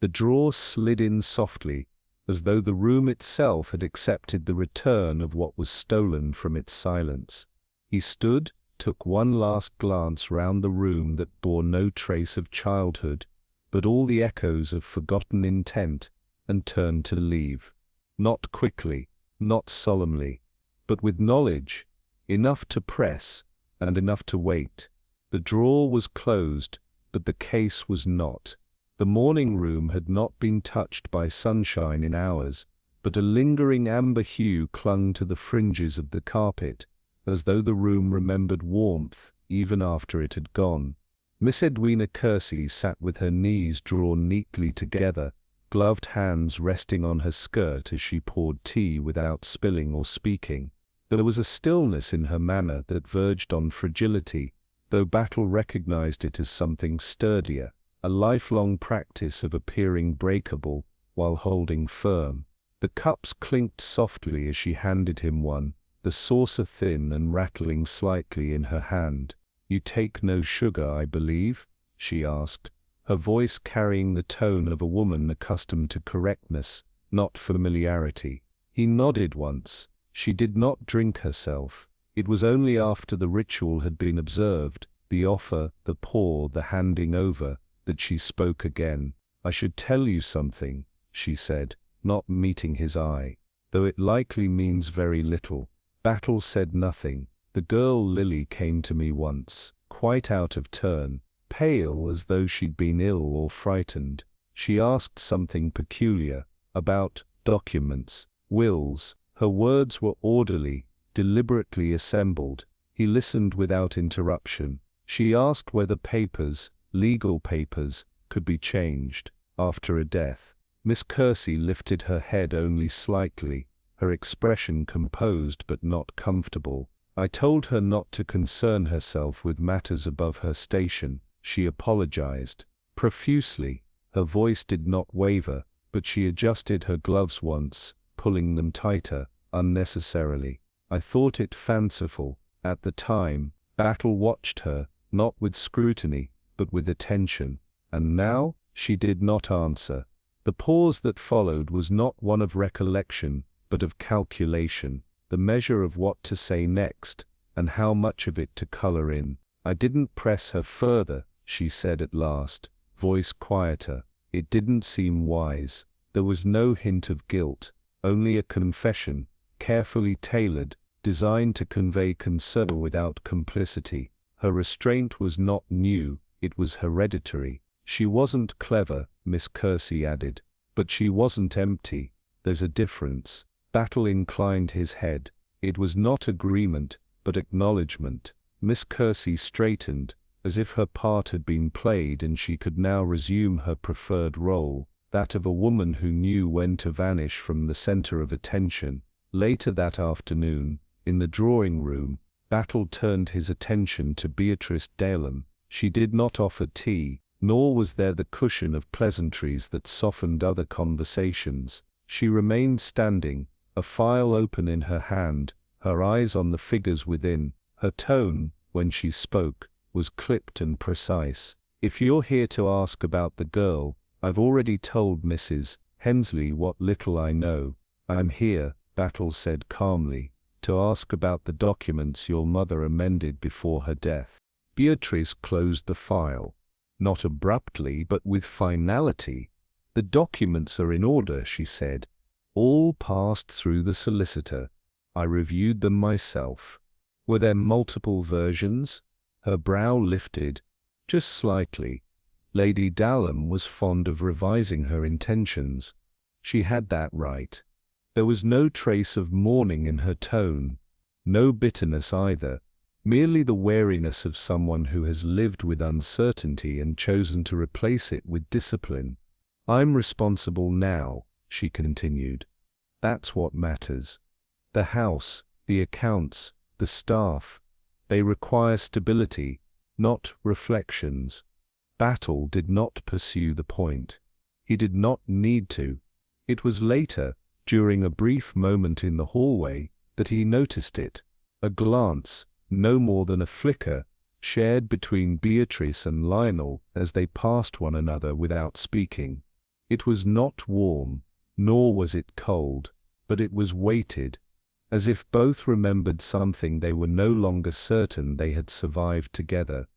The drawer slid in softly, as though the room itself had accepted the return of what was stolen from its silence. He stood, took one last glance round the room that bore no trace of childhood, but all the echoes of forgotten intent, and turned to leave. Not quickly, not solemnly, but with knowledge, enough to press, and enough to wait. The drawer was closed, but the case was not. The morning room had not been touched by sunshine in hours, but a lingering amber hue clung to the fringes of the carpet, as though the room remembered warmth even after it had gone. Miss Edwina Kersey sat with her knees drawn neatly together, gloved hands resting on her skirt as she poured tea without spilling or speaking. There was a stillness in her manner that verged on fragility, though Battle recognized it as something sturdier, a lifelong practice of appearing breakable while holding firm. The cups clinked softly as she handed him one, the saucer thin and rattling slightly in her hand. "You take no sugar, I believe?" she asked, her voice carrying the tone of a woman accustomed to correctness, not familiarity. He nodded once. She did not drink herself. It was only after the ritual had been observed, the offer, the pour, the handing over, that she spoke again. "I should tell you something," she said, not meeting his eye, "though it likely means very little." Battle said nothing. "The girl Lily came to me once, quite out of turn, pale as though she'd been ill or frightened. She asked something peculiar, about documents, wills. Her words were orderly, deliberately assembled." He listened without interruption. "She asked whether papers, legal papers, could be changed after a death." Miss Kersey lifted her head only slightly, her expression composed but not comfortable. "I told her not to concern herself with matters above her station." She apologized profusely. Her voice did not waver, but she adjusted her gloves once, pulling them tighter, unnecessarily. "I thought it fanciful at the time." Battle watched her, not with scrutiny, but with attention. "And now?" She did not answer. The pause that followed was not one of recollection, but of calculation, the measure of what to say next, and how much of it to color in. "I didn't press her further," she said at last, voice quieter. "It didn't seem wise." There was no hint of guilt, only a confession, carefully tailored, designed to convey concern without complicity. Her restraint was not new, it was hereditary. "She wasn't clever," Miss Kersey added, "but she wasn't empty. There's a difference." Battle inclined his head. It was not agreement, but acknowledgement. Miss Kersey straightened, as if her part had been played and she could now resume her preferred role, that of a woman who knew when to vanish from the center of attention. Later that afternoon, in the drawing room, Battle turned his attention to Beatrice Dalem. She did not offer tea, nor was there the cushion of pleasantries that softened other conversations. She remained standing, a file open in her hand, her eyes on the figures within. Her tone, when she spoke, was clipped and precise. "If you're here to ask about the girl, I've already told Mrs. Hensley what little I know. I'm here," Battle said calmly, "to ask about the documents your mother amended before her death." Beatrice closed the file, not abruptly but with finality. "The documents are in order," she said. "All passed through the solicitor. I reviewed them myself." "Were there multiple versions?" Her brow lifted, just slightly. Lady Dalem was fond of revising her intentions. She had that right. There was no trace of mourning in her tone, no bitterness either, merely the wariness of someone who has lived with uncertainty and chosen to replace it with discipline. "I'm responsible now," she continued. "That's what matters. The house, the accounts, the staff, they require stability, not reflections." Battle did not pursue the point. He did not need to. It was later, during a brief moment in the hallway, that he noticed it. A glance, no more than a flicker, shared between Beatrice and Lionel as they passed one another without speaking. It was not warm, nor was it cold, but it was weighted, as if both remembered something they were no longer certain they had survived together.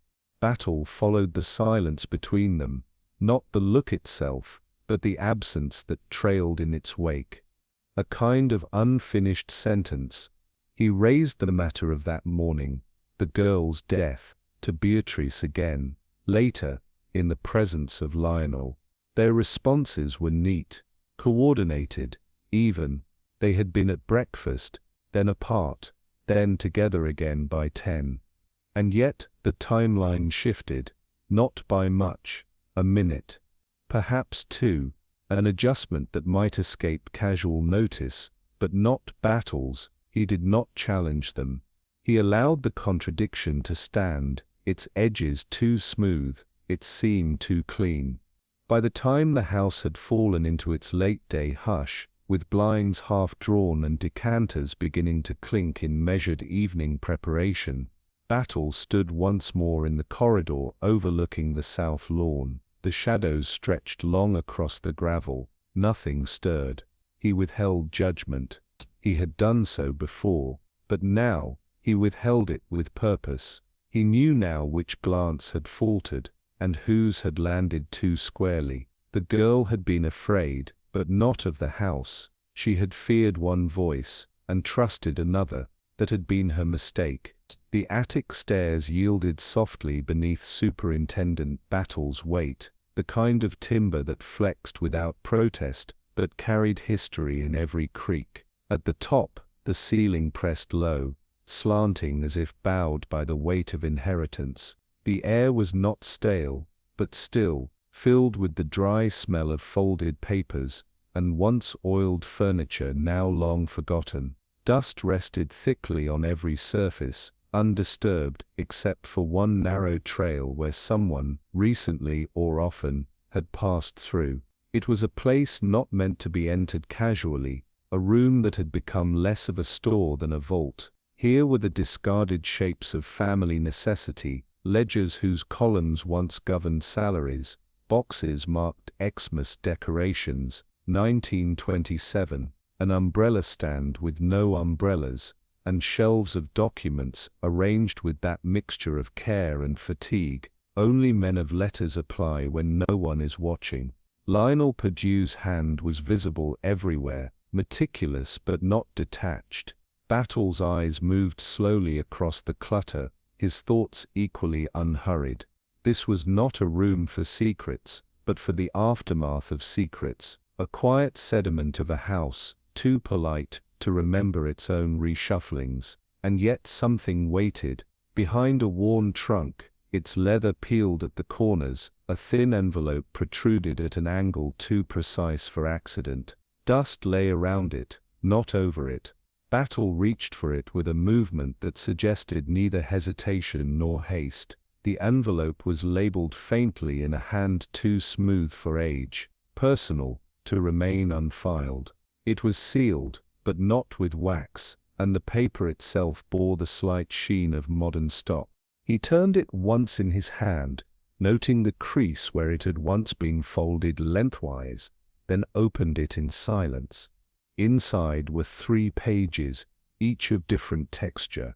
Battle followed the silence between them, not the look itself, but the absence that trailed in its wake. A kind of unfinished sentence. He raised the matter of that morning, the girl's death, to Beatrice again, later, in the presence of Lionel. Their responses were neat, coordinated, even. They had been at breakfast, then apart, then together again by 10. And yet the timeline shifted, not by much, a minute, perhaps 2, an adjustment that might escape casual notice, but not Battle's. He did not challenge them. He allowed the contradiction to stand, its edges too smooth, its seam too clean. By the time the house had fallen into its late-day hush, with blinds half drawn and decanters beginning to clink in measured evening preparation, Battle stood once more in the corridor overlooking the south lawn. The shadows stretched long across the gravel. Nothing stirred. He withheld judgment. He had done so before, but now he withheld it with purpose. He knew now which glance had faltered, and whose had landed too squarely. The girl had been afraid, but not of the house. She had feared one voice, and trusted another. That had been her mistake. The attic stairs yielded softly beneath Superintendent Battle's weight, the kind of timber that flexed without protest, but carried history in every creak. At the top, the ceiling pressed low, slanting as if bowed by the weight of inheritance. The air was not stale, but still, filled with the dry smell of folded papers, and once oiled furniture now long forgotten. Dust rested thickly on every surface, undisturbed except for one narrow trail where someone, recently or often, had passed through. It was a place not meant to be entered casually, a room that had become less of a store than a vault. Here were the discarded shapes of family necessity, ledgers whose columns once governed salaries, boxes marked Xmas decorations, 1927, an umbrella stand with no umbrellas, and shelves of documents arranged with that mixture of care and fatigue only men of letters apply when no one is watching. Lionel Padu's hand was visible everywhere, meticulous but not detached. Battle's eyes moved slowly across the clutter, his thoughts equally unhurried. This was not a room for secrets, but for the aftermath of secrets, a quiet sediment of a house, too polite to remember its own reshufflings, and yet something waited. Behind a worn trunk, its leather peeled at the corners, a thin envelope protruded at an angle too precise for accident. Dust lay around it, not over it. Battle reached for it with a movement that suggested neither hesitation nor haste. The envelope was labeled faintly in a hand too smooth for age, personal, to remain unfiled. It was sealed, but not with wax, and the paper itself bore the slight sheen of modern stock. He turned it once in his hand, noting the crease where it had once been folded lengthwise, then opened it in silence. Inside were 3 pages, each of different texture.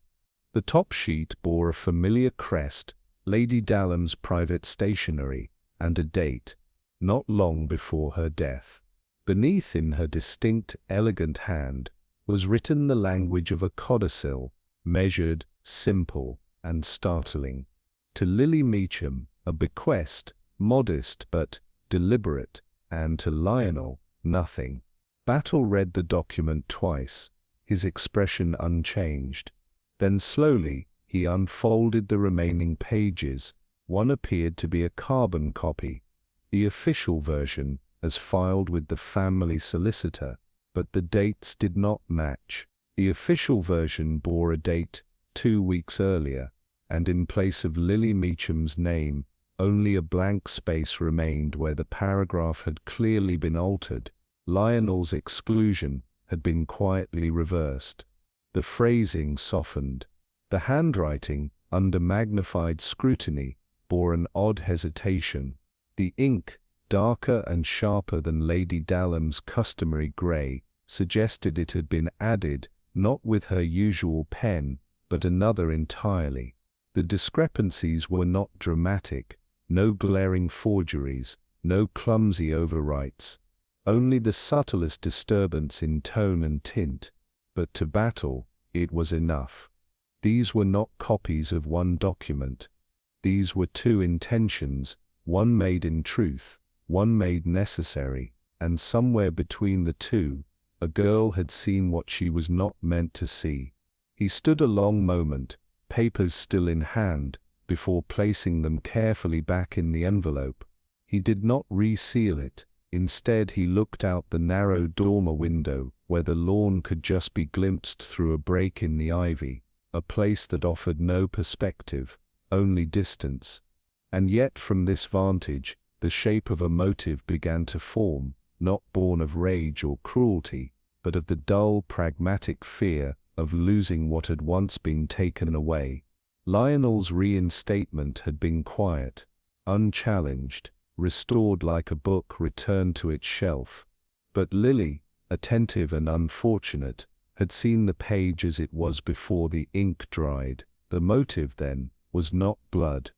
The top sheet bore a familiar crest, Lady Dallam's private stationery, and a date, not long before her death. Beneath, in her distinct, elegant hand, was written the language of a codicil, measured, simple, and startling. To Lily Meacham, a bequest, modest but deliberate, and to Lionel, nothing. Battle read the document twice, his expression unchanged. Then slowly, he unfolded the remaining pages. One appeared to be a carbon copy, the official version, as filed with the family solicitor, but the dates did not match. The official version bore a date 2 weeks earlier, and in place of Lily Meacham's name, only a blank space remained where the paragraph had clearly been altered. Lionel's exclusion had been quietly reversed. The phrasing softened. The handwriting, under magnified scrutiny, bore an odd hesitation. The ink, darker and sharper than Lady Dallam's customary grey, suggested it had been added, not with her usual pen, but another entirely. The discrepancies were not dramatic, no glaring forgeries, no clumsy overwrites, only the subtlest disturbance in tone and tint. But to Battle, it was enough. These were not copies of one document. These were 2 intentions, one made in truth, one made necessary, and somewhere between the 2, a girl had seen what she was not meant to see. He stood a long moment, papers still in hand, before placing them carefully back in the envelope. He did not reseal it. Instead he looked out the narrow dormer window, where the lawn could just be glimpsed through a break in the ivy, a place that offered no perspective, only distance. And yet from this vantage, the shape of a motive began to form, not born of rage or cruelty, but of the dull, pragmatic fear of losing what had once been taken away. Lionel's reinstatement had been quiet, unchallenged, restored like a book returned to its shelf. But Lily, attentive and unfortunate, had seen the page as it was before the ink dried. The motive, then, was not blood.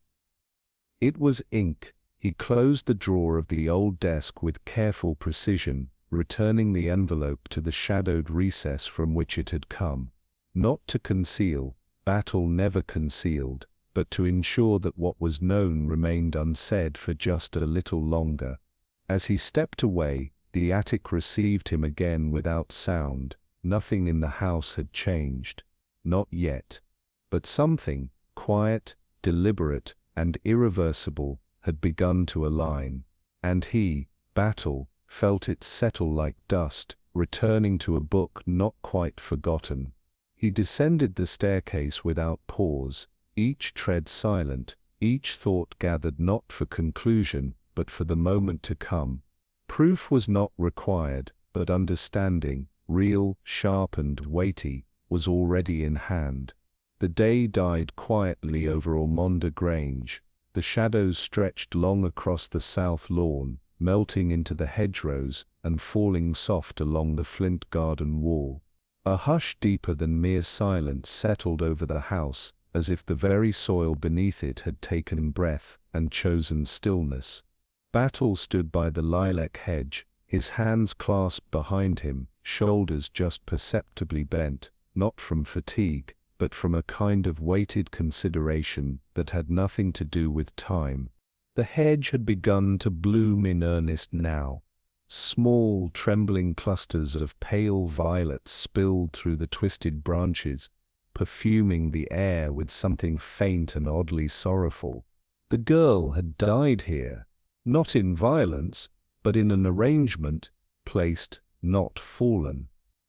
It was ink. He closed the drawer of the old desk with careful precision, returning the envelope to the shadowed recess from which it had come. Not to conceal, Battle never concealed, but to ensure that what was known remained unsaid for just a little longer. As he stepped away, the attic received him again without sound. Nothing in the house had changed. Not yet. But something, quiet, deliberate, and irreversible, had begun to align. And he, Battle, felt it settle like dust, returning to a book not quite forgotten. He descended the staircase without pause, each tread silent, each thought gathered not for conclusion, but for the moment to come. Proof was not required, but understanding, real, sharp and weighty, was already in hand. The day died quietly over Ormonde Grange. The shadows stretched long across the south lawn, melting into the hedgerows and falling soft along the flint garden wall. A hush deeper than mere silence settled over the house, as if the very soil beneath it had taken breath and chosen stillness. Battle stood by the lilac hedge, his hands clasped behind him, shoulders just perceptibly bent, not from fatigue, but from a kind of weighted consideration that had nothing to do with time. The hedge had begun to bloom in earnest now. Small, trembling clusters of pale violets spilled through the twisted branches, perfuming the air with something faint and oddly sorrowful. The girl had died here, not in violence, but in an arrangement, placed, not fallen.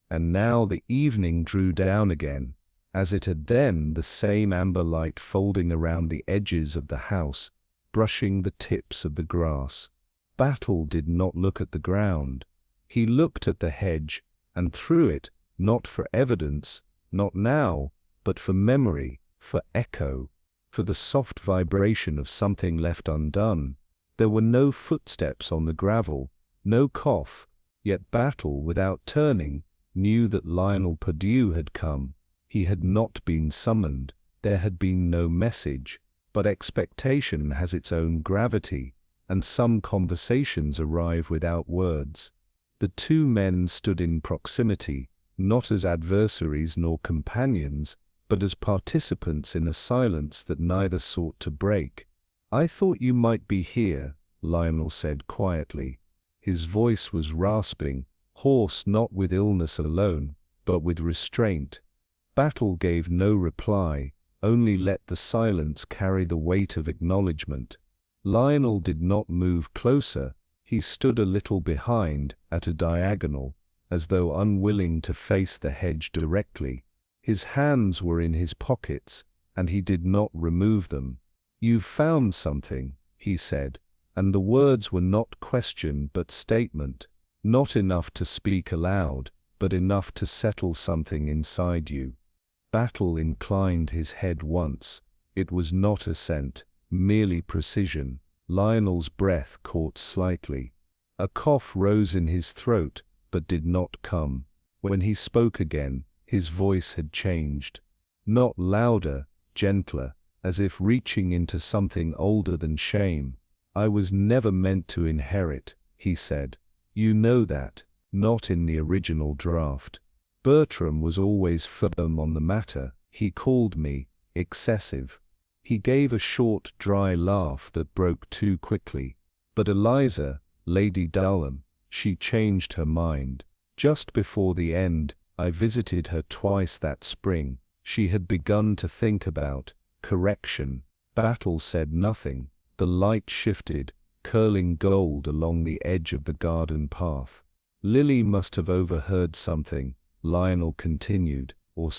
And now the evening drew down again, as it had then, the same amber light folding around the edges of the house, brushing the tips of the grass. Battle did not look at the ground. He looked at the hedge, and through it, not for evidence, not now, but for memory, for echo, for the soft vibration of something left undone. There were no footsteps on the gravel, no cough, yet Battle, without turning, knew that Lionel Padu had come. He had not been summoned. There had been no message, but expectation has its own gravity, and some conversations arrive without words. The two men stood in proximity, not as adversaries nor companions, but as participants in a silence that neither sought to break. "I thought you might be here," Lionel said quietly. His voice was rasping, hoarse not with illness alone, but with restraint. Battle gave no reply, only let the silence carry the weight of acknowledgment. Lionel did not move closer. He stood a little behind, at a diagonal, as though unwilling to face the hedge directly. His hands were in his pockets, and he did not remove them. "You've found something," he said, and the words were not question but statement, not enough to speak aloud, but enough to settle something inside you. Battle inclined his head once. It was not assent, merely precision. Lionel's breath caught slightly. A cough rose in his throat, but did not come. When he spoke again, his voice had changed. Not louder, gentler, as if reaching into something older than shame. "I was never meant to inherit," he said. "You know that, not in the original draft. Bertram was always firm on the matter. He called me excessive." He gave a short, dry laugh that broke too quickly. "But Eliza, Lady Durham, she changed her mind. Just before the end, I visited her twice that spring. She had begun to think about correction." Battle said nothing. The light shifted, curling gold along the edge of the garden path. Lily must have overheard something, Lionel continued, or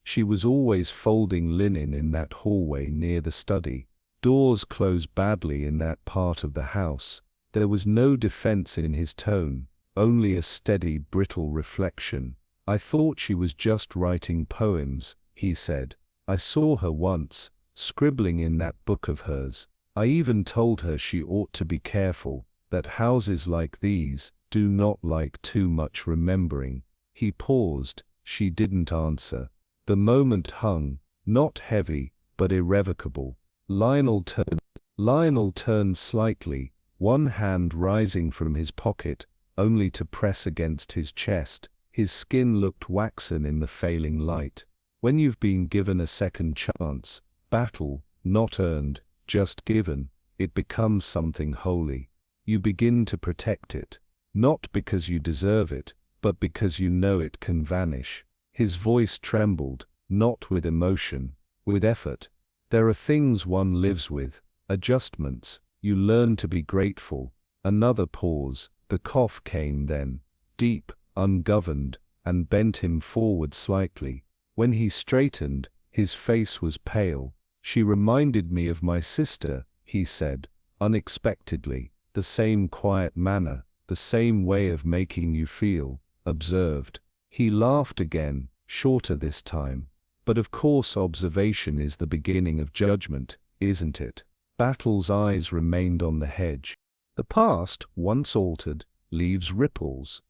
she was always folding linen in that hallway near the study. Doors close badly in that part of the house. There was no defense in his tone, only a steady, brittle reflection. I thought she was just writing poems, he said. I saw her once, scribbling in that book of hers. I even told her she ought to be careful, that houses like these do not like too much remembering. He paused. She didn't answer. The moment hung, not heavy, but irrevocable. Lionel turned slightly, one hand rising from his pocket, only to press against his chest. His skin looked waxen in the failing light. When you've been given a second chance, Battle, not earned, just given, it becomes something holy. You begin to protect it, not because you deserve it, but because you know it can vanish. His voice trembled, not with emotion, with effort. There are things one lives with, adjustments. You learn to be grateful. Another pause. The cough came then, deep, ungoverned, and bent him forward slightly. When he straightened, his face was pale. She reminded me of my sister, he said, unexpectedly. The same quiet manner, the same way of making you feel observed. He laughed again, shorter this time. But of course observation is the beginning of judgment, isn't it? Battle's eyes remained on the hedge. The past, once altered, leaves ripples.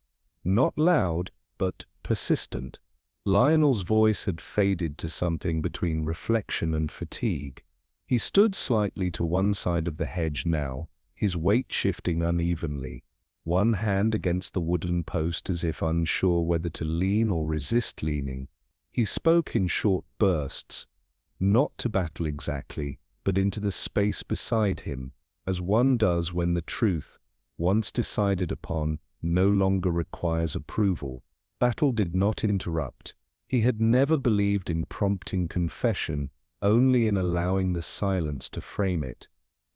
Not loud, but persistent. Lionel's voice had faded to something between reflection and fatigue. He stood slightly to one side of the hedge now, his weight shifting unevenly, one hand against the wooden post as if unsure whether to lean or resist leaning. He spoke in short bursts, not to Battle exactly, but into the space beside him, as one does when the truth, once decided upon, no longer requires approval. Battle did not interrupt. He had never believed in prompting confession, only in allowing the silence to frame it.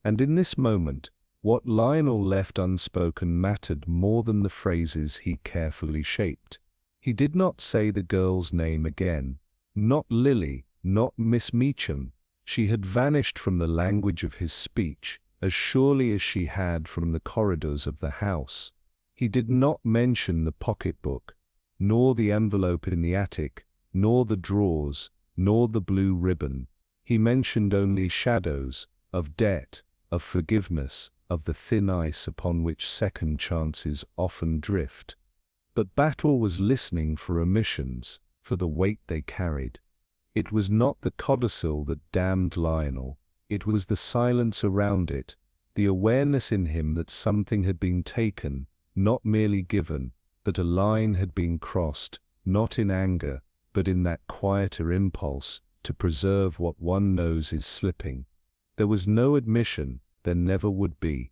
And in this moment, what Lionel left unspoken mattered more than the phrases he carefully shaped. He did not say the girl's name again. Not Lily, not Miss Meacham. She had vanished from the language of his speech, as surely as she had from the corridors of the house. He did not mention the pocketbook, nor the envelope in the attic, nor the drawers, nor the blue ribbon. He mentioned only shadows, of debt, of forgiveness, of the thin ice upon which second chances often drift. But Battle was listening for omissions, for the weight they carried. It was not the codicil that damned Lionel. It was the silence around it, the awareness in him that something had been taken, not merely given, that a line had been crossed, not in anger, but in that quieter impulse to preserve what one knows is slipping. There was no admission, there never would be.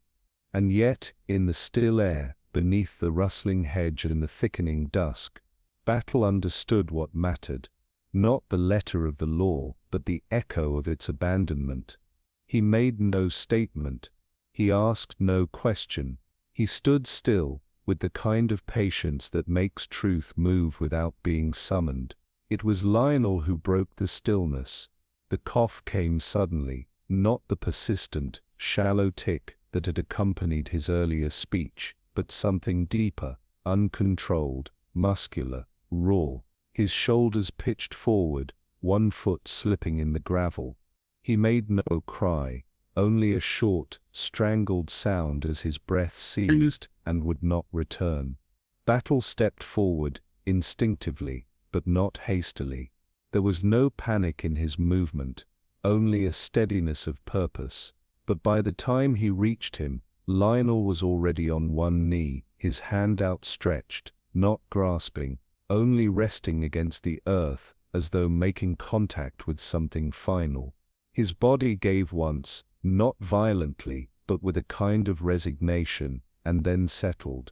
And yet, in the still air, beneath the rustling hedge and the thickening dusk, Battle understood what mattered, not the letter of the law, but the echo of its abandonment. He made no statement. He asked no question. He stood still, with the kind of patience that makes truth move without being summoned. It was Lionel who broke the stillness. The cough came suddenly, not the persistent, shallow tick that had accompanied his earlier speech, but something deeper, uncontrolled, muscular, raw. His shoulders pitched forward, one foot slipping in the gravel. He made no cry, only a short, strangled sound as his breath ceased and would not return. Battle stepped forward, instinctively, but not hastily. There was no panic in his movement, only a steadiness of purpose. But by the time he reached him, Lionel was already on one knee, his hand outstretched, not grasping, only resting against the earth, as though making contact with something final. His body gave once, not violently, but with a kind of resignation, and then settled.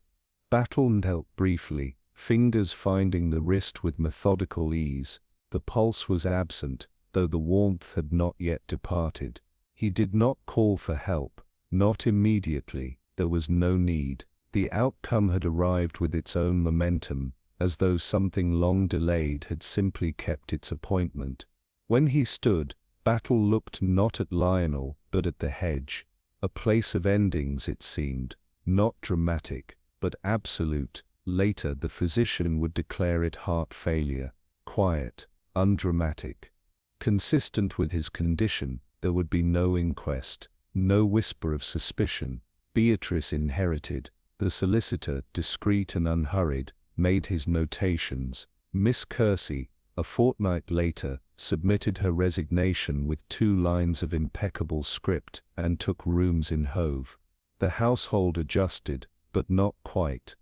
Battle knelt briefly, fingers finding the wrist with methodical ease. The pulse was absent, though the warmth had not yet departed. He did not call for help, Not immediately. There was no need. The outcome had arrived with its own momentum, as though something long delayed had simply kept its appointment. When he stood, Battle looked not at Lionel, but at the hedge. A place of endings, it seemed. Not dramatic, but absolute. Later the physician would declare it heart failure. Quiet, undramatic. Consistent with his condition, there would be no inquest, no whisper of suspicion. Beatrice inherited. The solicitor, discreet and unhurried, made his notations. Miss Kersey, a fortnight later, submitted her resignation with 2 lines of impeccable script and took rooms in Hove. The household adjusted, but not quite.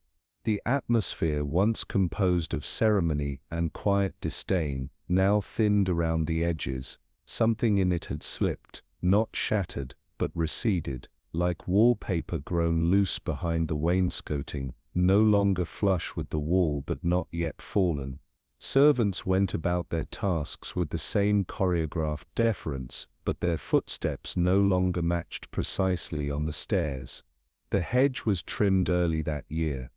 The atmosphere, once composed of ceremony and quiet disdain, now thinned around the edges. Something in it had slipped, not shattered, but receded, like wallpaper grown loose behind the wainscoting, no longer flush with the wall but not yet fallen. Servants went about their tasks with the same choreographed deference, but their footsteps no longer matched precisely on the stairs. The hedge was trimmed early that year.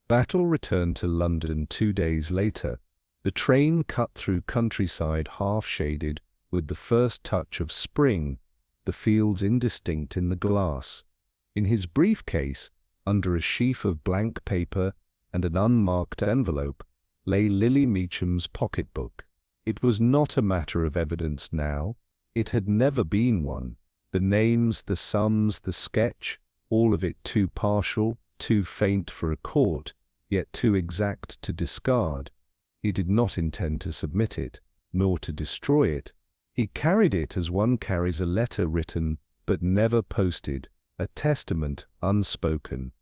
Battle returned to London 2 days later. The train cut through countryside half-shaded with the first touch of spring, the fields indistinct in the glass. In his briefcase, under a sheaf of blank paper and an unmarked envelope, lay Lily Meacham's pocketbook. It was not a matter of evidence now. It had never been one. The names, the sums, the sketch, all of it too partial, too faint for a court, yet too exact to discard. He did not intend to submit it, nor to destroy it. He carried it as one carries a letter written, but never posted, a testament unspoken.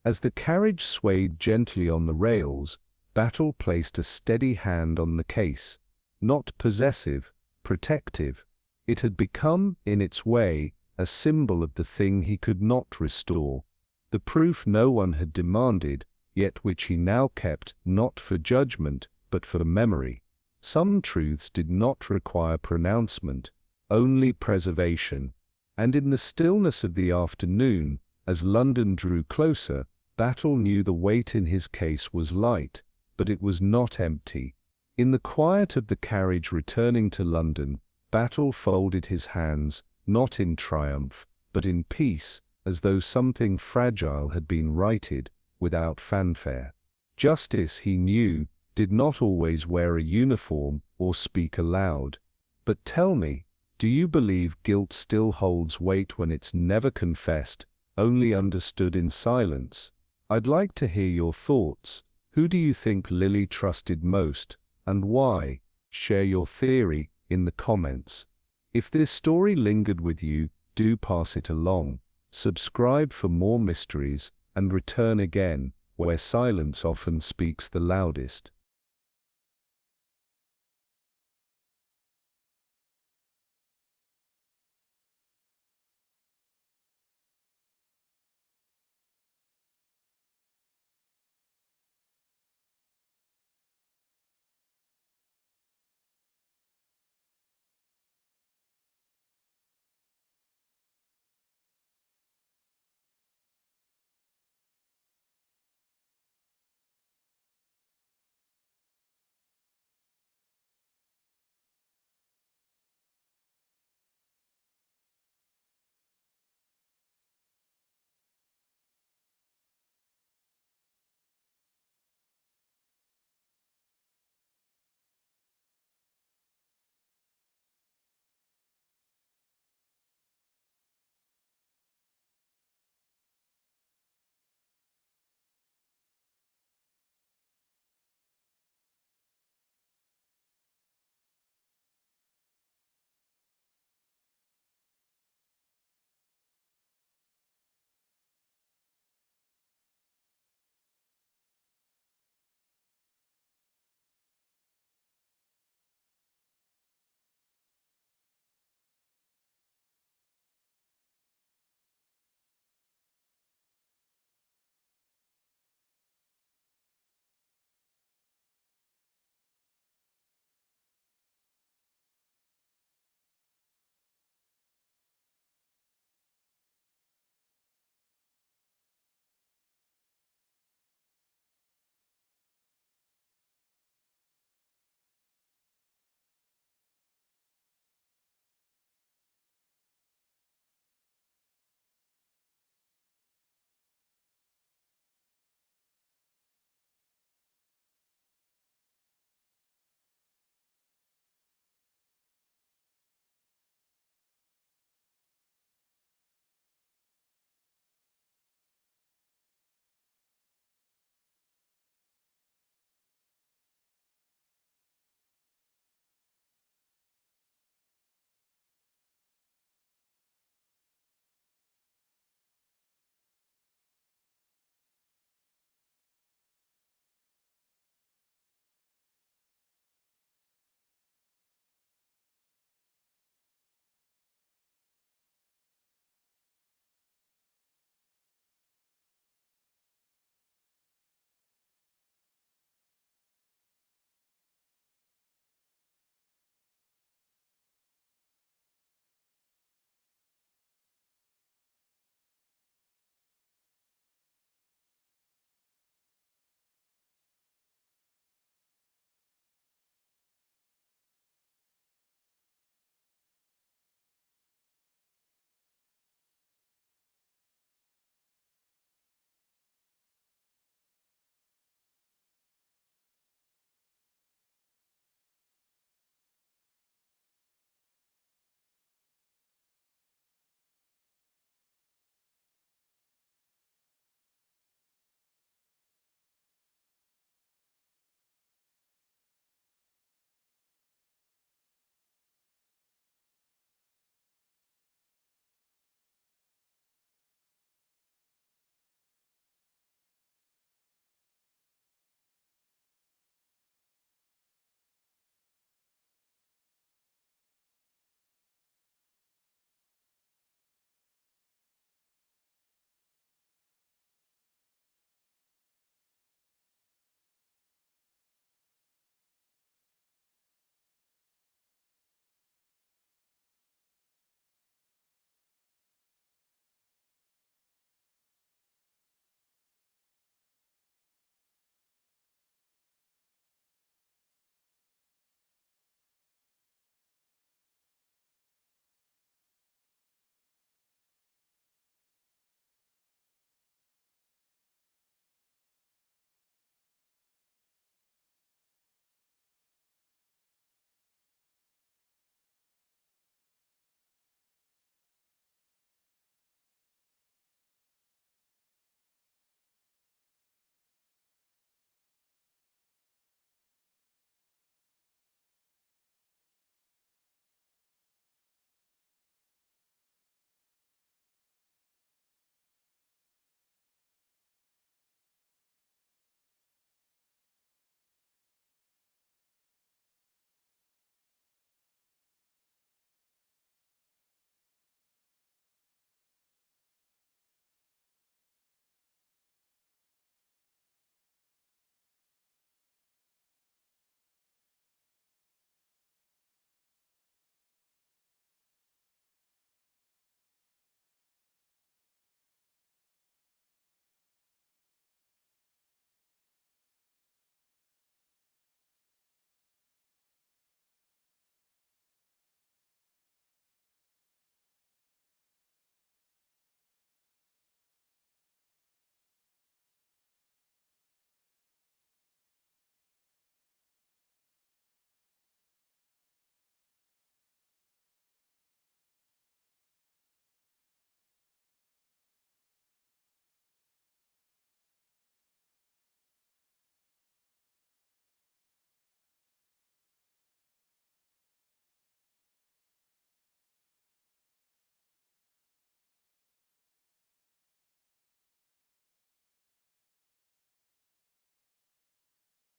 As the carriage swayed gently on the rails, Battle placed a steady hand on the case. Not possessive, protective. It had become, in its way, a symbol of the thing he could not restore. The proof no one had demanded, yet which he now kept not for judgment, but for memory. Some truths did not require pronouncement, only preservation. And in the stillness of the afternoon, as London drew closer, Battle knew the weight in his case was light, but it was not empty. In the quiet of the carriage returning to London, Battle folded his hands, not in triumph, but in peace, as though something fragile had been righted, without fanfare. Justice, he knew, did not always wear a uniform or speak aloud. But tell me, do you believe guilt still holds weight when it's never confessed, only understood in silence? I'd like to hear your thoughts. Who do you think Lily trusted most, and why? Share your theory in the comments. If this story lingered with you, do pass it along. Subscribe for more mysteries, and return again, where silence often speaks the loudest.